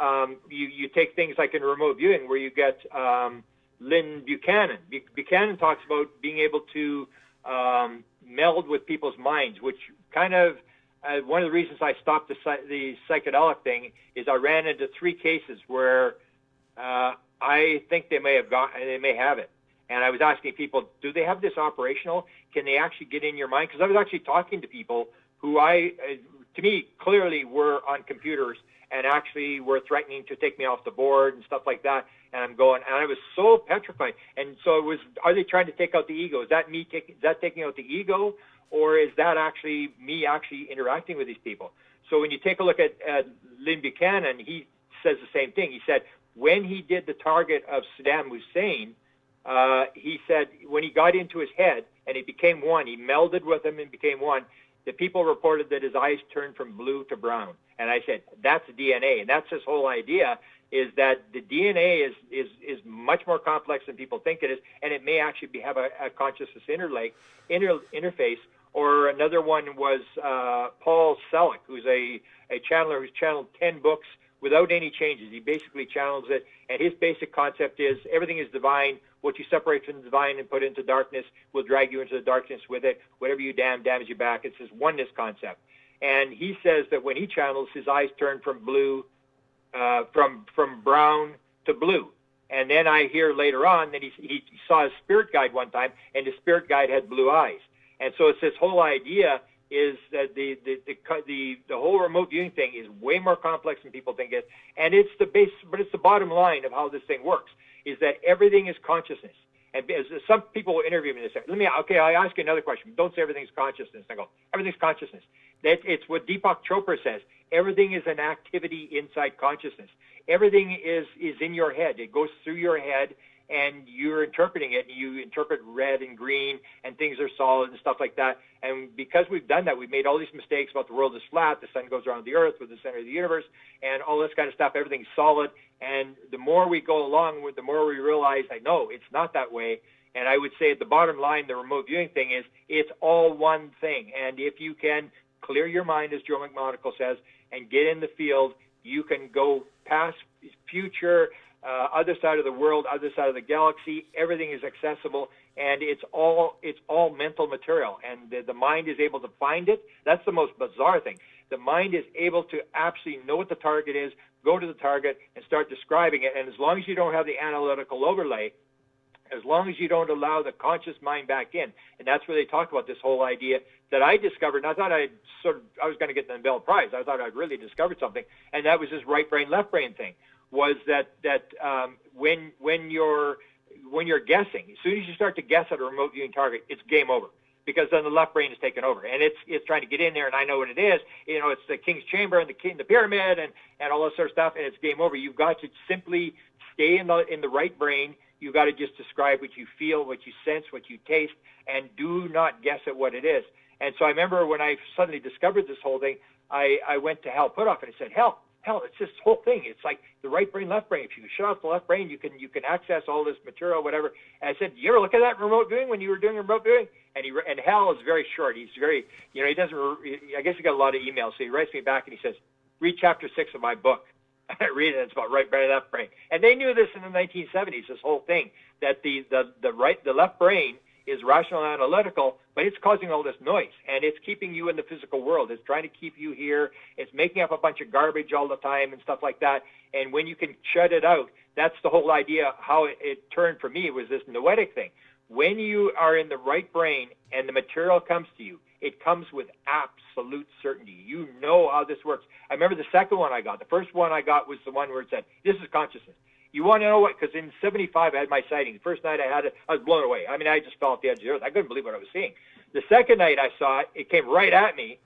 you take things like in remote viewing where you get Lynn Buchanan. Buchanan talks about being able to meld with people's minds, which kind of one of the reasons I stopped the psychedelic thing is I ran into 3 cases where I think they may have it. And I was asking people, do they have this operational? Can they actually get in your mind? Because I was actually talking to people who to me, clearly were on computers and actually were threatening to take me off the board and stuff like that. And I'm going, and I was so petrified. And so it was, are they trying to take out the ego? Is that taking out the ego? Or is that actually me actually interacting with these people? So when you take a look at Lynn Buchanan, he says the same thing. He said when he did the target of Saddam Hussein, he said when he got into his head and he became one, he melded with him and became one, the people reported that his eyes turned from blue to brown. And I said, that's DNA. And that's this whole idea, is that the DNA is much more complex than people think it is, and it may actually have a consciousness interface. Or another one was Paul Selick, who's a channeler who's channeled 10 books without any changes. He basically channels it, and his basic concept is everything is divine. What you separate from the divine and put into darkness will drag you into the darkness with it. Whatever you damage you back. It's this oneness concept. And he says that when he channels, his eyes turn from blue, from brown to blue. And then I hear later on that he saw his spirit guide one time, and his spirit guide had blue eyes. And so it's this whole idea is that the whole remote viewing thing is way more complex than people think it is. And it's the base, but it's the bottom line of how this thing works, is that everything is consciousness. And some people will interview me and say, I ask you another question. Don't say everything's consciousness. I go, everything's consciousness. It's what Deepak Chopra says. Everything is an activity inside consciousness. Everything is in your head. It goes through your head, and you're interpreting it. You interpret red and green, and things are solid and stuff like that. And because we've done that, we've made all these mistakes about the world is flat, the sun goes around the earth, we're the center of the universe, and all this kind of stuff. Everything's solid. And the more we go along, the more we realize, no, it's not that way. And I would say at the bottom line, the remote viewing thing is it's all one thing. And if you can clear your mind, as Joe McMonagle says, and get in the field, you can go past, future, other side of the world, other side of the galaxy. Everything is accessible, and it's all mental material, and the mind is able to find it. That's the most bizarre thing. the mind is able to actually know what the target is, go to the target, and start describing it. And as long as you don't have the analytical overlay, as long as you don't allow the conscious mind back in, and that's where they talk about this whole idea that I discovered, and I thought I was going to get the Nobel Prize. I thought I'd really discovered something, and that was this right brain, left brain thing. Was that when you're guessing, as soon as you start to guess at a remote viewing target, it's game over, because then the left brain is taken over, and it's trying to get in there, and I know what it is. It's the king's chamber and the pyramid and all this sort of stuff, and it's game over. You've got to simply stay in the right brain. You've got to just describe what you feel, what you sense, what you taste, and do not guess at what it is. And so I remember when I suddenly discovered this whole thing, I went to Hal Puthoff and I said, Hal, it's this whole thing. It's like the right brain, left brain. If you shut off the left brain, you can access all this material, whatever. And I said, you ever look at that remote viewing when you were doing remote viewing? And Hal is very short. He's very, he doesn't, I guess he got a lot of emails. So he writes me back and he says, read chapter 6 of my book. I read it. It's about right brain and left brain. And they knew this in the 1970s, this whole thing, that the left brain is rational and analytical, but it's causing all this noise, and it's keeping you in the physical world. It's trying to keep you here. It's making up a bunch of garbage all the time and stuff like that. And when you can shut it out, that's the whole idea. How it turned for me was this noetic thing. When you are in the right brain and the material comes to you, it comes with absolute certainty. You know how this works. I remember the second one I got. The first one I got was the one where it said, this is consciousness. You want to know what? Because in 75, I had my sighting. The first night I had it, I was blown away. I mean, I just fell off the edge of the earth. I couldn't believe what I was seeing. The second night I saw it, it came right at me,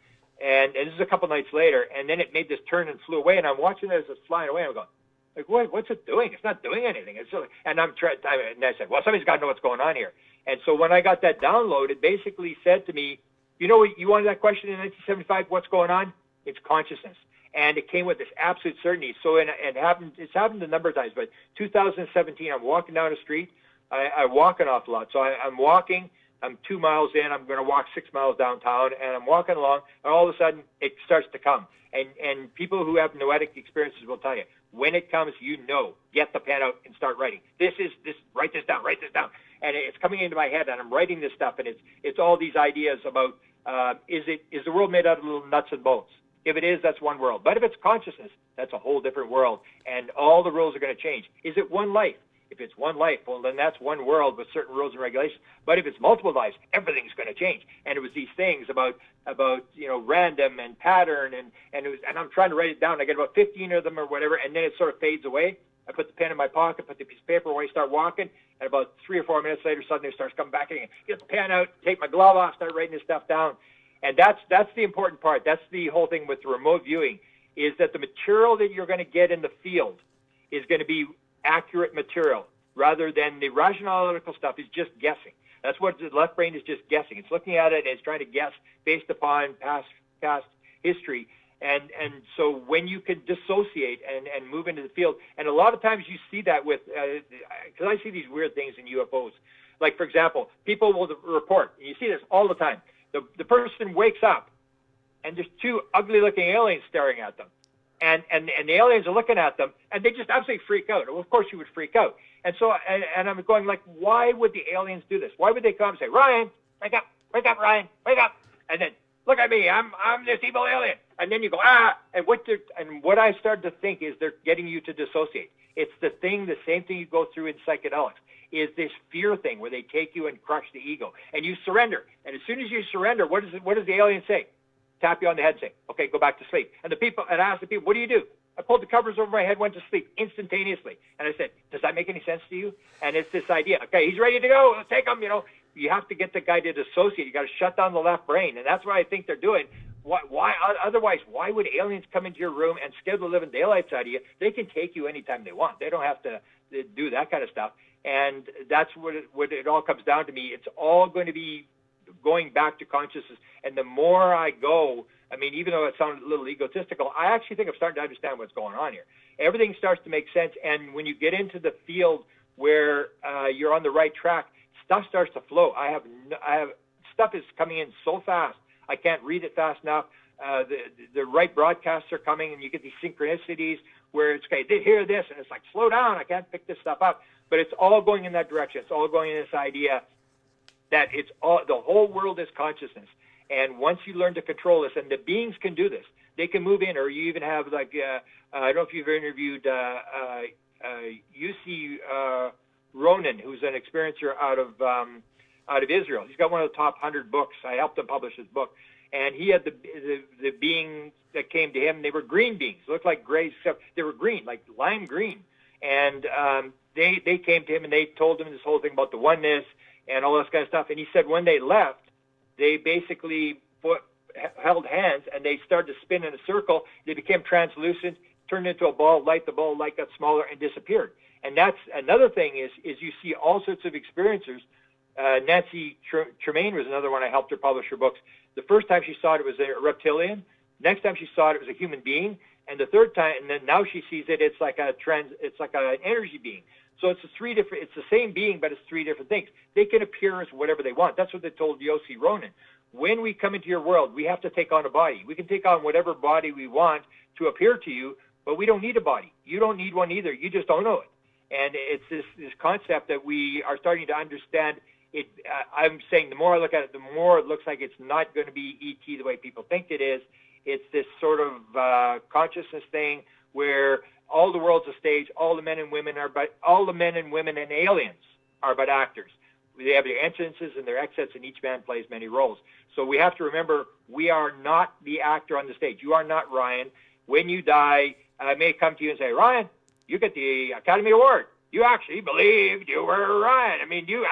and this is a couple nights later, and then it made this turn and flew away, and I'm watching it as it's flying away, and I'm going, like, what's it doing? It's not doing anything. And I said, well, somebody's got to know what's going on here. And so when I got that download, it basically said to me, you know what, you wanted that question in 1975, what's going on? It's consciousness. And it came with this absolute certainty. So it's happened a number of times, but 2017, I'm walking down the street. I walk an awful lot. So I'm walking, I'm 2 miles in, I'm going to walk 6 miles downtown, and I'm walking along, and all of a sudden, it starts to come. And people who have noetic experiences will tell you, when it comes, get the pen out and start writing. Write this down. And it's coming into my head, and I'm writing this stuff, and it's all these ideas about, is the world made out of little nuts and bolts? If it is, that's one world. But if it's consciousness, that's a whole different world, and all the rules are going to change. Is it one life? If it's one life, well, then that's one world with certain rules and regulations. But if it's multiple lives, everything's going to change. And it was these things about random and pattern, and I'm trying to write it down. I get about 15 of them or whatever, and then it sort of fades away. I put the pen in my pocket, put the piece of paper away, start walking, and about 3 or 4 minutes later, suddenly it starts coming back again. Get the pen out, take my glove off, start writing this stuff down. And that's the important part. That's the whole thing with the remote viewing, is that the material that you're going to get in the field is going to be accurate material, rather than the rational analytical stuff is just guessing. That's what the left brain is, just guessing. It's looking at it and it's trying to guess based upon past history. And so when you can dissociate and move into the field, and a lot of times you see that with, because I see these weird things in UFOs. Like, for example, people will report, and you see this all the time. The person wakes up, and there's 2 ugly-looking aliens staring at them. And the aliens are looking at them, and they just absolutely freak out. Well, of course you would freak out. And so, and I'm going, like, why would the aliens do this? Why would they come and say, Ryan, wake up, Ryan, wake up. And then, look at me, I'm this evil alien. And then you go, and what I started to think is they're getting you to dissociate. It's the same thing you go through in psychedelics, is this fear thing where they take you and crush the ego. And you surrender. And as soon as you surrender, what does the alien say? Tap you on the head and say, okay, go back to sleep. And I asked the people, what do you do? I pulled the covers over my head, went to sleep instantaneously. And I said, does that make any sense to you? And it's this idea, okay, he's ready to go, let's take him, You have to get the guy to dissociate. You got to shut down the left brain. And that's what I think they're doing. Why? Otherwise, why would aliens come into your room and scare the living daylights out of you? They can take you anytime they want. They don't have to do that kind of stuff. And that's what it all comes down to me. It's all going to be going back to consciousness. And the more I go, I mean, even though it sounds a little egotistical, I actually think I'm starting to understand what's going on here. Everything starts to make sense. And when you get into the field where you're on the right track, stuff starts to flow. I have stuff is coming in so fast. I can't read it fast enough. The right broadcasts are coming, and you get these synchronicities where it's, okay, they hear this, and it's like, slow down, I can't pick this stuff up. But it's all going in that direction. It's all going in this idea that the whole world is consciousness. And once you learn to control this, and the beings can do this, they can move in. Or you even have like, I don't know if you've interviewed UC Ronan, who's an experiencer out of Israel. He's got one of the top 100 books. I helped him publish his book. And he had the beings that came to him. They were green beings, looked like gray stuff. They were green, like lime green. And they came to him and they told him this whole thing about the oneness and all this kind of stuff. And he said when they left, they basically held hands and they started to spin in a circle. They became translucent, turned into a ball of light. The ball of light got smaller and disappeared. And that's another thing is you see all sorts of experiencers. Nancy Tremaine was another one. I helped her publish her books. The first time she saw it, it was a reptilian. Next time she saw it, it was a human being. And the third time, and then now she sees it, it's like an energy being. So it's it's the same being, but it's three different things. They can appear as whatever they want. That's what they told Yossi Ronan. When we come into your world, we have to take on a body. We can take on whatever body we want to appear to you, but we don't need a body. You don't need one either. You just don't know it. And it's this concept that we are starting to understand. I'm saying the more I look at it, the more it looks like it's not going to be ET the way people think it is. It's this sort of consciousness thing where all the world's a stage. All the men and women and aliens are but actors. They have their entrances and their exits, and each man plays many roles. So we have to remember we are not the actor on the stage. You are not Ryan. When you die, I may come to you and say, Ryan, you get the Academy Award. You actually believed you were Ryan. I mean, you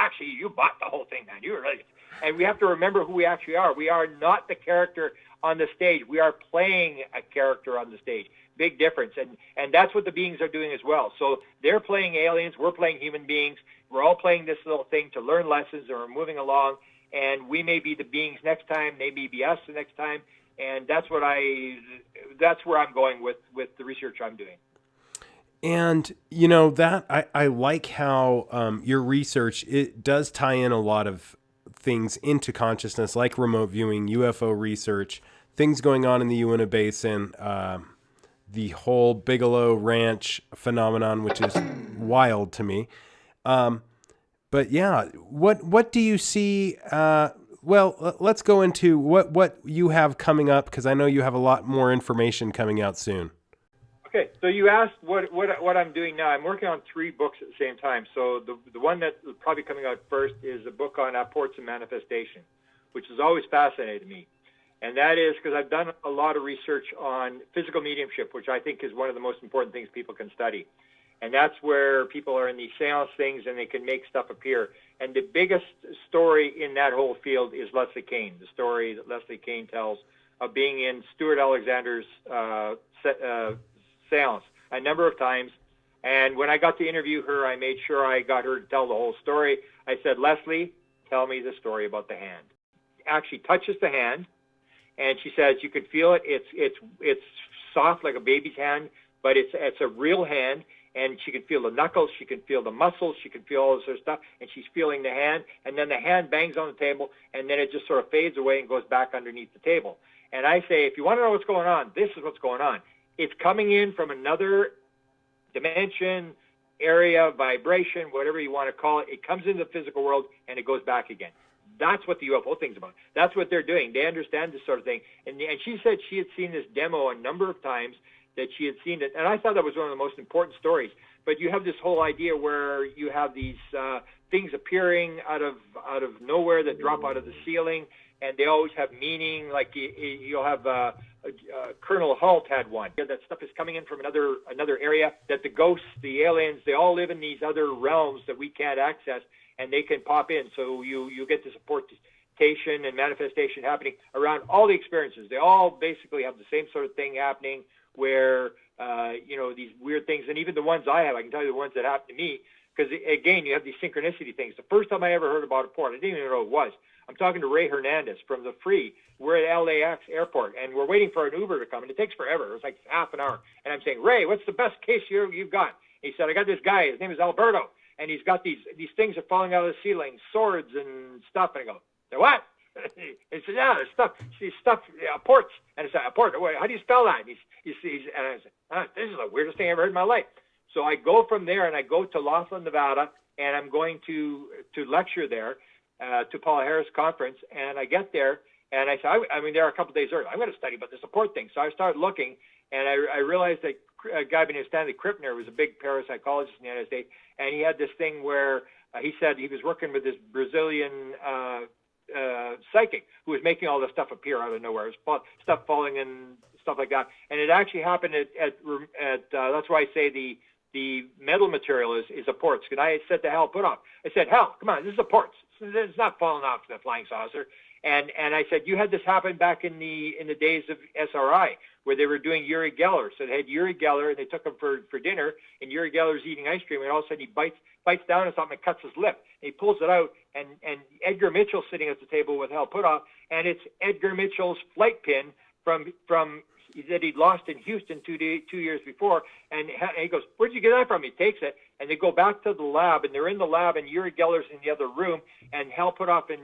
bought the whole thing, man. You were really. And we have to remember who we actually are. We are not the character on the stage. We are playing a character on the stage. Big difference. And that's what the beings are doing as well. So they're playing aliens. We're playing human beings. We're all playing this little thing to learn lessons, and we're moving along. And we may be the beings next time. They may be us the next time. And that's where I'm going with the research I'm doing. And, you know, that I like how your research, it does tie in a lot of things into consciousness, like remote viewing, UFO research, things going on in the Uinta Basin, the whole Bigelow Ranch phenomenon, which is wild to me. But yeah, what do you see? Well, let's go into what you have coming up, because I know you have a lot more information coming out soon. Okay, so you asked what I'm doing now. I'm working on 3 books at the same time. So the one that's probably coming out first is a book on apports and manifestation, which has always fascinated me. And that is because I've done a lot of research on physical mediumship, which I think is one of the most important things people can study. And that's where people are in these seance things and they can make stuff appear. And the biggest story in that whole field is Leslie Kean, the story that Leslie Kean tells of being in Stuart Alexander's seance a number of times. And when I got to interview her, I made sure I got her to tell the whole story. I said, Leslie, tell me the story about the hand. Actually touches the hand, and she says you can feel it. It's soft like a baby's hand, but it's a real hand. And she can feel the knuckles, she can feel the muscles, she can feel all this sort of stuff, and she's feeling the hand, and then the hand bangs on the table, and then it just sort of fades away and goes back underneath the table. And I say, if you want to know what's going on, this is what's going on. It's coming in from another dimension, area, vibration, whatever you want to call it. It comes into the physical world, and it goes back again. That's what the UFO thing's about. That's what they're doing. They understand this sort of thing. And she said she had seen this demo a number of times, that she had seen it. And I thought that was one of the most important stories. But you have this whole idea where you have these things appearing out of nowhere that drop out of the ceiling, and they always have meaning. Like you'll have Colonel Halt had one. That stuff is coming in from another area, that the ghosts, the aliens, they all live in these other realms that we can't access, and they can pop in. So you get this apportation and manifestation happening around all the experiences. They all basically have the same sort of thing happening, where, these weird things, and even the ones I have, I can tell you the ones that happened to me, because, again, you have these synchronicity things. The first time I ever heard about a port, I didn't even know what it was. I'm talking to Ray Hernandez from the Free. We're at LAX airport, and we're waiting for an Uber to come, and it takes forever. It was like half an hour. And I'm saying, Ray, what's the best case you've got? He said, I got this guy. His name is Alberto, and he's got these things are falling out of the ceiling, swords and stuff. And I go, what? He said, yeah, there's stuff, ports. And I said, port, how do you spell that? And and I said, this is the weirdest thing I ever heard in my life. So I go from there, and I go to Laughlin, Nevada, and I'm going to lecture there to Paula Harris conference. And I get there, And I said, I mean, there are a couple of days earlier. I'm going to study about the support thing. So I started looking, and I realized that a guy named Stanley Krippner was a big parapsychologist in the United States, and he had this thing where he said he was working with this Brazilian psychic who was making all this stuff appear out of nowhere. It was stuff falling and stuff like that. And it actually happened at that's why I say the metal material is a quartz. And I said to Hal Puthoff, I said, Hal, come on, this is a quartz. It's not falling off the flying saucer. And I said, you had this happen back in the days of SRI, where they were doing Uri Geller. So they had Uri Geller, and they took him for dinner, and Uri Geller's eating ice cream, and all of a sudden he bites down on something and cuts his lip. And he pulls it out, and Edgar Mitchell's sitting at the table with Hal Puthoff, and it's Edgar Mitchell's flight pin from that he'd lost in Houston 2 years before. And he goes, where'd you get that from? He takes it, and they go back to the lab, and they're in the lab, and Uri Geller's in the other room, and Hal Puthoff and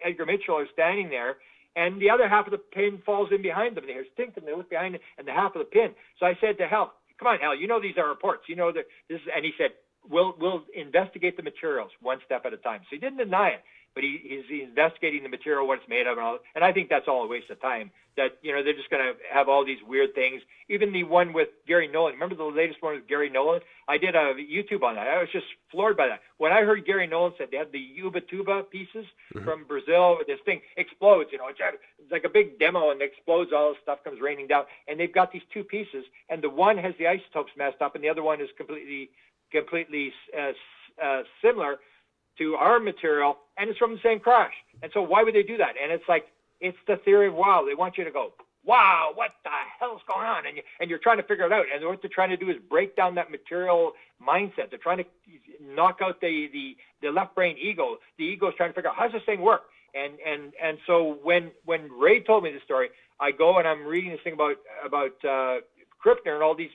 Edgar Mitchell are standing there, and the other half of the pin falls in behind them. They hear stink, and they look behind it, and the half of the pin. So I said to Hal, come on, Hal, you know these are reports. You know that this is, and he said, we'll investigate the materials one step at a time. So he didn't deny it, but he's investigating the material, what it's made of, and all. And I think that's all a waste of time. That, you know, they're just going to have all these weird things. Even the one with Gary Nolan. Remember the latest one with Gary Nolan? I did a YouTube on that. I was just floored by that. When I heard Gary Nolan said they had the Ubatuba pieces from Brazil, this thing explodes. You know, it's like a big demo, and it explodes. All this stuff comes raining down, and they've got these two pieces, and the one has the isotopes messed up, and the other one is completely similar to our material, and it's from the same crash. And so why would they do that? And it's like, it's the theory of wow. They want you to go, wow, what the hell's going on? And you're trying to figure it out. And what they're trying to do is break down that material mindset. They're trying to knock out the left brain ego. The ego is trying to figure out, how does this thing work? And so when Ray told me the story, I go and I'm reading this thing about Krippner, and all these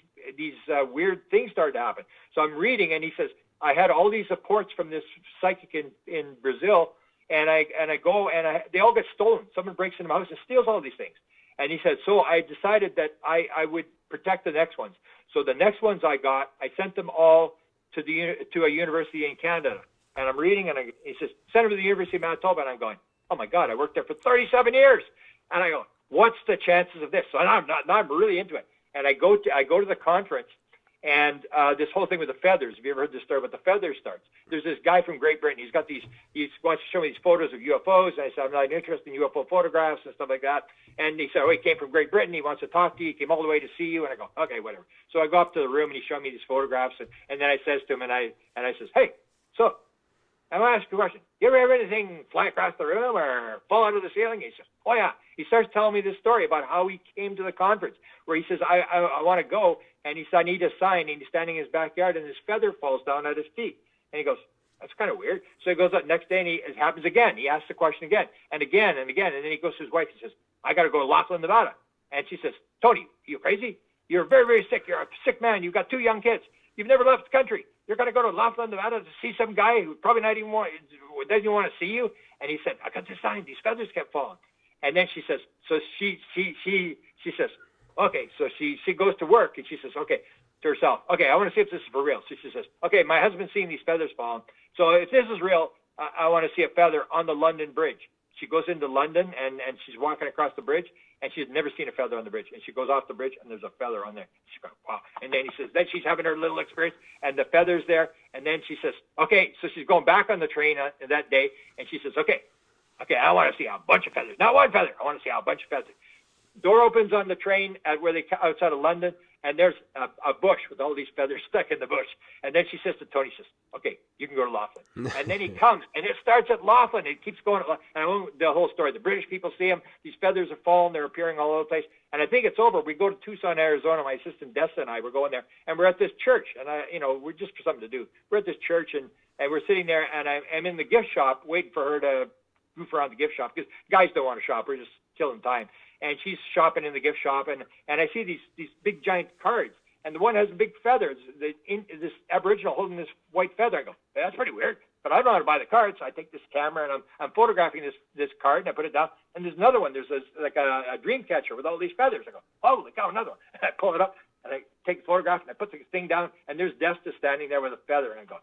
weird things started to happen. So I'm reading, and he says, I had all these reports from this psychic in Brazil, and I go, and they all get stolen. Someone breaks into my house and steals all these things. And he said, so I decided that I would protect the next ones. So the next ones I got, I sent them all to a university in Canada. And I'm reading, and he says, send them to the University of Manitoba. And I'm going, oh my God, I worked there for 37 years. And I go, what's the chances of this? So now I'm really into it. And I go to the conference, and this whole thing with the feathers. Have you ever heard this story about the feathers starts? There's this guy from Great Britain. He wants to show me these photos of UFOs. And I said, I'm not interested in UFO photographs and stuff like that. And he said, oh, he came from Great Britain. He wants to talk to you. He came all the way to see you. And I go, okay, whatever. So I go up to the room, and he showed me these photographs. And then I says to him, and I says, hey, so I want to ask you a question. You ever have anything fly across the room or fall out of the ceiling? He says, oh, yeah. He starts telling me this story about how he came to the conference, where he says, I want to go. And he said, I need a sign. And he's standing in his backyard, and his feather falls down at his feet. And he goes, that's kind of weird. So he goes up next day, and it happens again. He asks the question again and again and again. And then he goes to his wife. He says, I got to go to Laughlin, Nevada. And she says, Tony, you crazy? You're very, very sick. You're a sick man. You've got 2 young kids. You've never left the country. You're going to go to Laughlin, Nevada to see some guy who probably doesn't even want to see you. And he said, I got this sign. These feathers kept falling. And then she says, so she says, okay. So she goes to work, and she says, okay, to herself, okay, I want to see if this is for real. So she says, okay, my husband's seeing these feathers falling. So if this is real, I want to see a feather on the London Bridge. She goes into London, and she's walking across the bridge, and she's never seen a feather on the bridge. And she goes off the bridge, and there's a feather on there. She goes, wow. And then he says, then she's having her little experience, and the feather's there. And then she says, okay, so she's going back on the train that day, and she says, okay, I want to see a bunch of feathers. Not one feather. I want to see a bunch of feathers. Door opens on the train outside of London, and there's a bush with all these feathers stuck in the bush. And then she says to Tony, says, okay, you can go to Laughlin. And then he comes, and it starts at Laughlin. It keeps going. And I won't the whole story. The British people see him. These feathers are falling. They're appearing all over the place. And I think it's over. We go to Tucson, Arizona. My assistant, Dessa, and I, we're going there. And we're at this church. And, we're just for something to do. We're at this church, and we're sitting there, and I'm in the gift shop waiting for her to goof around the gift shop, because guys don't want to shop. We're just killing time. And she's shopping in the gift shop, and I see these big giant cards, and the one has a big feather. This Aboriginal holding this white feather. I go, hey, that's pretty weird, but I don't know how to buy the card. So I take this camera, and I'm photographing this card, and I put it down. And there's another one. There's a dream catcher with all these feathers. I go, holy cow, another one. And I pull it up, and I take the photograph, and I put the thing down, and there's Desta standing there with a feather, and I go,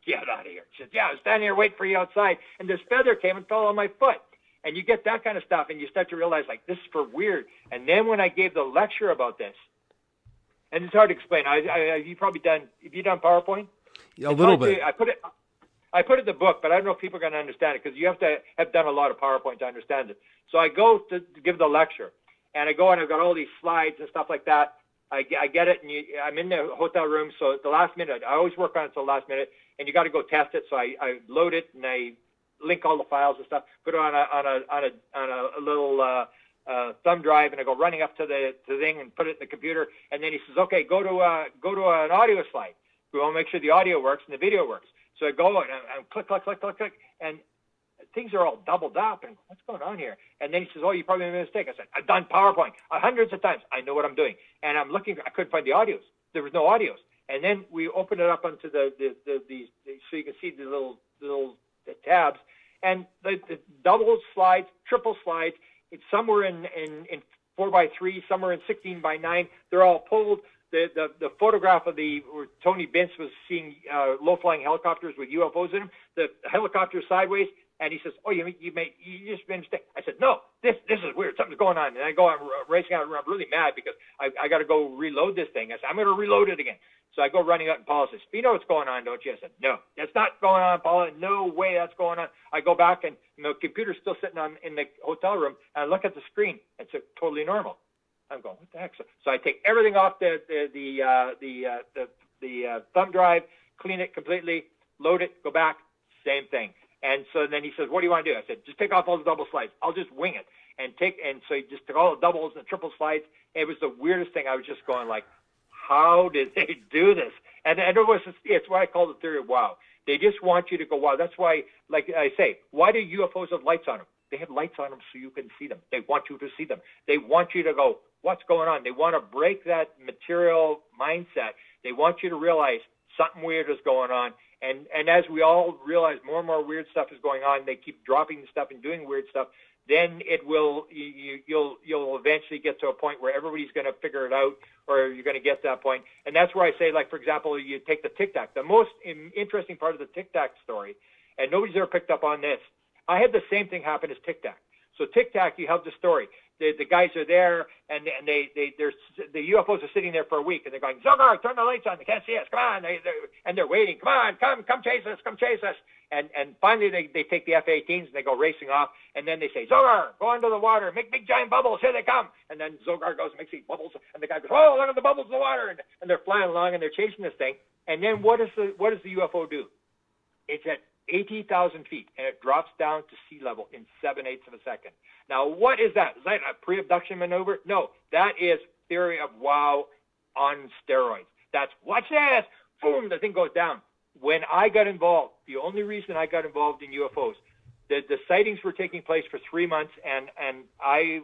get out of here. She says, yeah, I was standing here waiting for you outside, and this feather came and fell on my foot. And you get that kind of stuff, and you start to realize, like, this is for weird. And then when I gave the lecture about this, and it's hard to explain. Have you done PowerPoint? A little bit. I put it in the book, but I don't know if people are going to understand it because you have to have done a lot of PowerPoint to understand it. So I go to give the lecture, and I go and I've got all these slides and stuff like that. I get it, and I'm in the hotel room, so at the last minute, I always work on it until the last minute, and you got to go test it. So I load it, and I link all the files and stuff, put it on a little thumb drive, and I go running up to the thing and put it in the computer. And then he says, okay, go to an audio slide. We want to make sure the audio works and the video works. So I go and I'm click, and things are all doubled up. And what's going on here? And then he says, oh, you probably made a mistake. I said, I've done PowerPoint hundreds of times. I know what I'm doing. And I'm looking. I couldn't find the audios. There was no audios. And then we opened it up onto the so you can see the little tabs. And the double slides, triple slides. Some were in 4x3, some were in 16x9. They're all pulled. The photograph of where Tony Bintz was seeing low-flying helicopters with UFOs in them. The helicopter sideways, and he says, "Oh, you just made a mistake." I said, "No, this is weird. Something's going on." And I go, I'm racing out. I'm really mad because I got to go reload this thing. I said, "I'm going to reload it again." So I go running out, and Paula says, "You know what's going on, don't you?" I said, "No, that's not going on, Paula. No way that's going on." I go back, and the computer's still sitting in the hotel room, and I look at the screen. It's totally normal. I'm going, what the heck? So I take everything off the thumb drive, clean it completely, load it, go back, same thing. And so then he says, "What do you want to do?" I said, "Just take off all the double slides. I'll just wing it." And so he just took all the doubles and triple slides. It was the weirdest thing. I was just going like, how did they do this? And it's what I call the theory of wow. They just want you to go, wow. That's why, like I say, why do UFOs have lights on them? They have lights on them so you can see them. They want you to see them. They want you to go, what's going on? They want to break that material mindset. They want you to realize something weird is going on. And as we all realize more and more weird stuff is going on, they keep dropping the stuff and doing weird stuff, then you'll eventually get to a point where everybody's going to figure it out, or you're going to get to that point. And that's where I say, like, for example, you take the Tic Tac. The most interesting part of the Tic Tac story, and nobody's ever picked up on this, I had the same thing happen as Tic Tac. So Tic Tac, you have the story. The guys are there, and the UFOs are sitting there for a week, and they're going, "Zogar, turn the lights on. They can't see us. Come on!" And they're waiting. Come chase us. Come chase us. And finally, they take the F-18s and they go racing off. And then they say, "Zogar, go under the water. Make big giant bubbles. Here they come." And then Zogar goes and makes these bubbles, and the guy goes, "Oh, look at the bubbles in the water!" And they're flying along and they're chasing this thing. And then what does the UFO do? It's at 80,000 feet, and it drops down to sea level in 7/8 of a second. Now, what is that? Is that a pre-abduction maneuver? No, that is theory of wow on steroids. That's, watch this, boom, the thing goes down. When I got involved, the only reason I got involved in UFOs, the sightings were taking place for 3 months, and I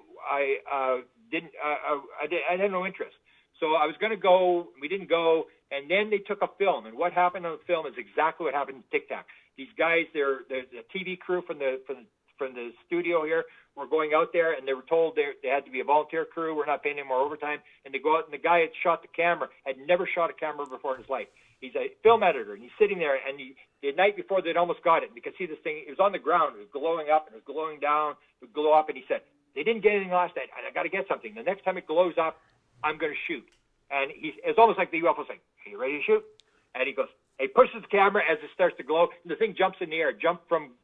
had no interest. So I was going to go, we didn't go, and then they took a film, and what happened on the film is exactly what happened in Tic Tac. These guys, there's a TV crew from the studio here, were going out there, and they were told they had to be a volunteer crew. We're not paying any more overtime. And they go out, and the guy had shot the camera, had never shot a camera before in his life. He's a film editor, and he's sitting there, and the night before they'd almost got it. And you could see this thing, it was on the ground, it was glowing up, and it was glowing down, it would glow up, and he said, "They didn't get anything last night, and I got to get something. The next time it glows up, I'm going to shoot." And it's almost like the UFO saying, "Are you ready to shoot?" And he goes, he pushes the camera as it starts to glow, and the thing jumps in the air, jumped from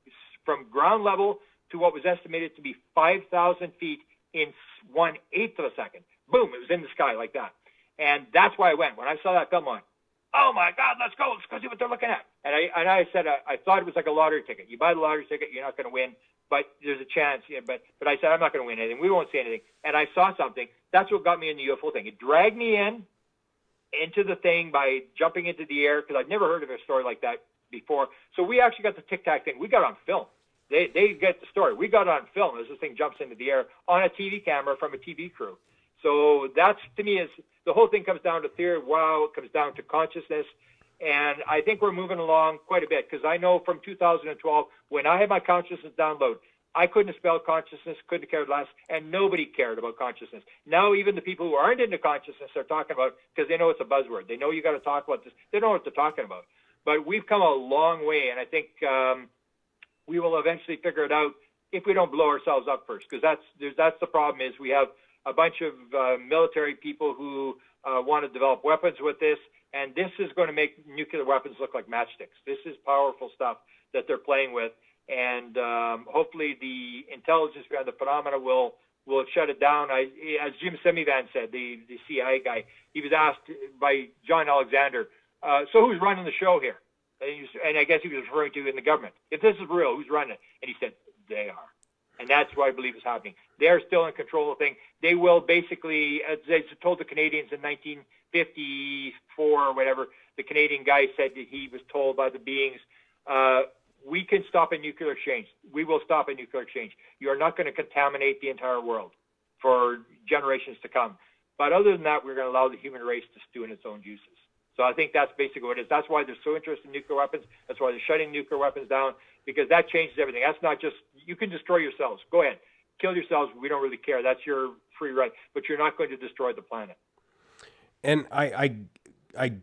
ground level to what was estimated to be 5,000 feet in 1/8 of a second. Boom, it was in the sky like that. And that's why I went. When I saw that film, I went, "Oh my God, let's go see what they're looking at." And I said, I thought it was like a lottery ticket. You buy the lottery ticket, you're not going to win, but there's a chance. Yeah, but I said, I'm not going to win anything. We won't see anything. And I saw something. That's what got me in the UFO thing. It dragged me into the thing by jumping into the air, because I'd never heard of a story like that before. So we actually got the Tic Tac thing. We got on film. They get the story. We got it on film as this thing jumps into the air on a TV camera from a TV crew. So that's, to me, is the whole thing comes down to theory. Wow, it comes down to consciousness. And I think we're moving along quite a bit, because I know from 2012, when I had my consciousness download, I couldn't have spelled consciousness, couldn't have cared less, and nobody cared about consciousness. Now even the people who aren't into consciousness are talking about, because they know it's a buzzword. They know you got to talk about this. They know what they're talking about. But we've come a long way, and I think we will eventually figure it out if we don't blow ourselves up first, because that's the problem. Is we have a bunch of military people who want to develop weapons with this, and this is going to make nuclear weapons look like matchsticks. This is powerful stuff that they're playing with, and hopefully the intelligence behind the phenomena will shut it down. As Jim Semivan said, the CIA guy, he was asked by John Alexander, so who's running the show here? And I guess he was referring to in the government. If this is real, who's running it? And he said, they are. And that's what I believe is happening. They're still in control of things. They will basically, as they told the Canadians in 1954 or whatever, the Canadian guy said that he was told by the beings, we can stop a nuclear exchange. We will stop a nuclear exchange. You are not going to contaminate the entire world for generations to come. But other than that, we're going to allow the human race to stew in its own juices. So I think that's basically what it is. That's why they're so interested in nuclear weapons. That's why they're shutting nuclear weapons down, because that changes everything. That's not just, you can destroy yourselves. Go ahead. Kill yourselves. We don't really care. That's your free right. But you're not going to destroy the planet. And I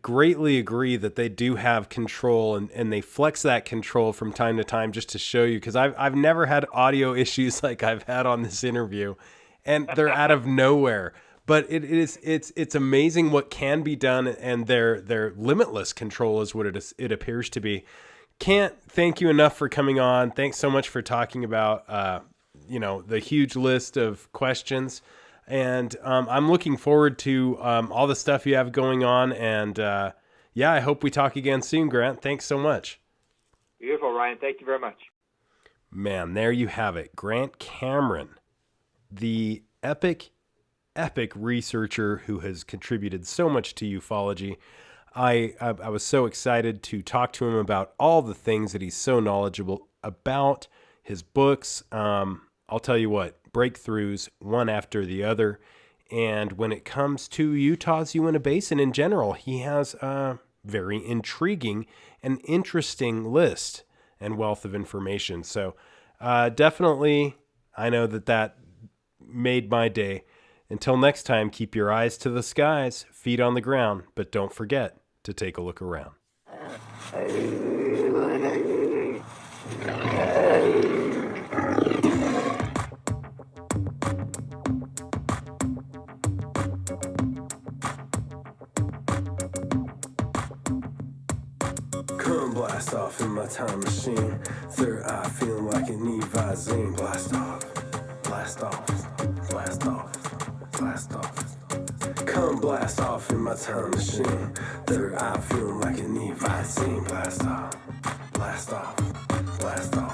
greatly agree that they do have control, and they flex that control from time to time just to show you, because I've never had audio issues like I've had on this interview, and they're out of nowhere. But it's amazing what can be done, and their limitless control is what it appears to be. Can't thank you enough for coming on. Thanks so much for talking about the huge list of questions, and I'm looking forward to all the stuff you have going on. And I hope we talk again soon, Grant. Thanks so much. Beautiful, Ryan. Thank you very much. Man, there you have it, Grant Cameron, the epic researcher who has contributed so much to ufology. I was so excited to talk to him about all the things that he's so knowledgeable about, his books. I'll tell you what, breakthroughs one after the other. And when it comes to Utah's Uinta Basin in general, he has a very intriguing and interesting list and wealth of information. So definitely, I know that made my day. Until next time, keep your eyes to the skies, feet on the ground, but don't forget to take a look around. Come blast off in my time machine. Third eye feeling like an Evazine. Blast off, blast off, blast off. Blast off. Come blast off in my time machine. Third eye feeling like an Evazine. Blast off, blast off, blast off.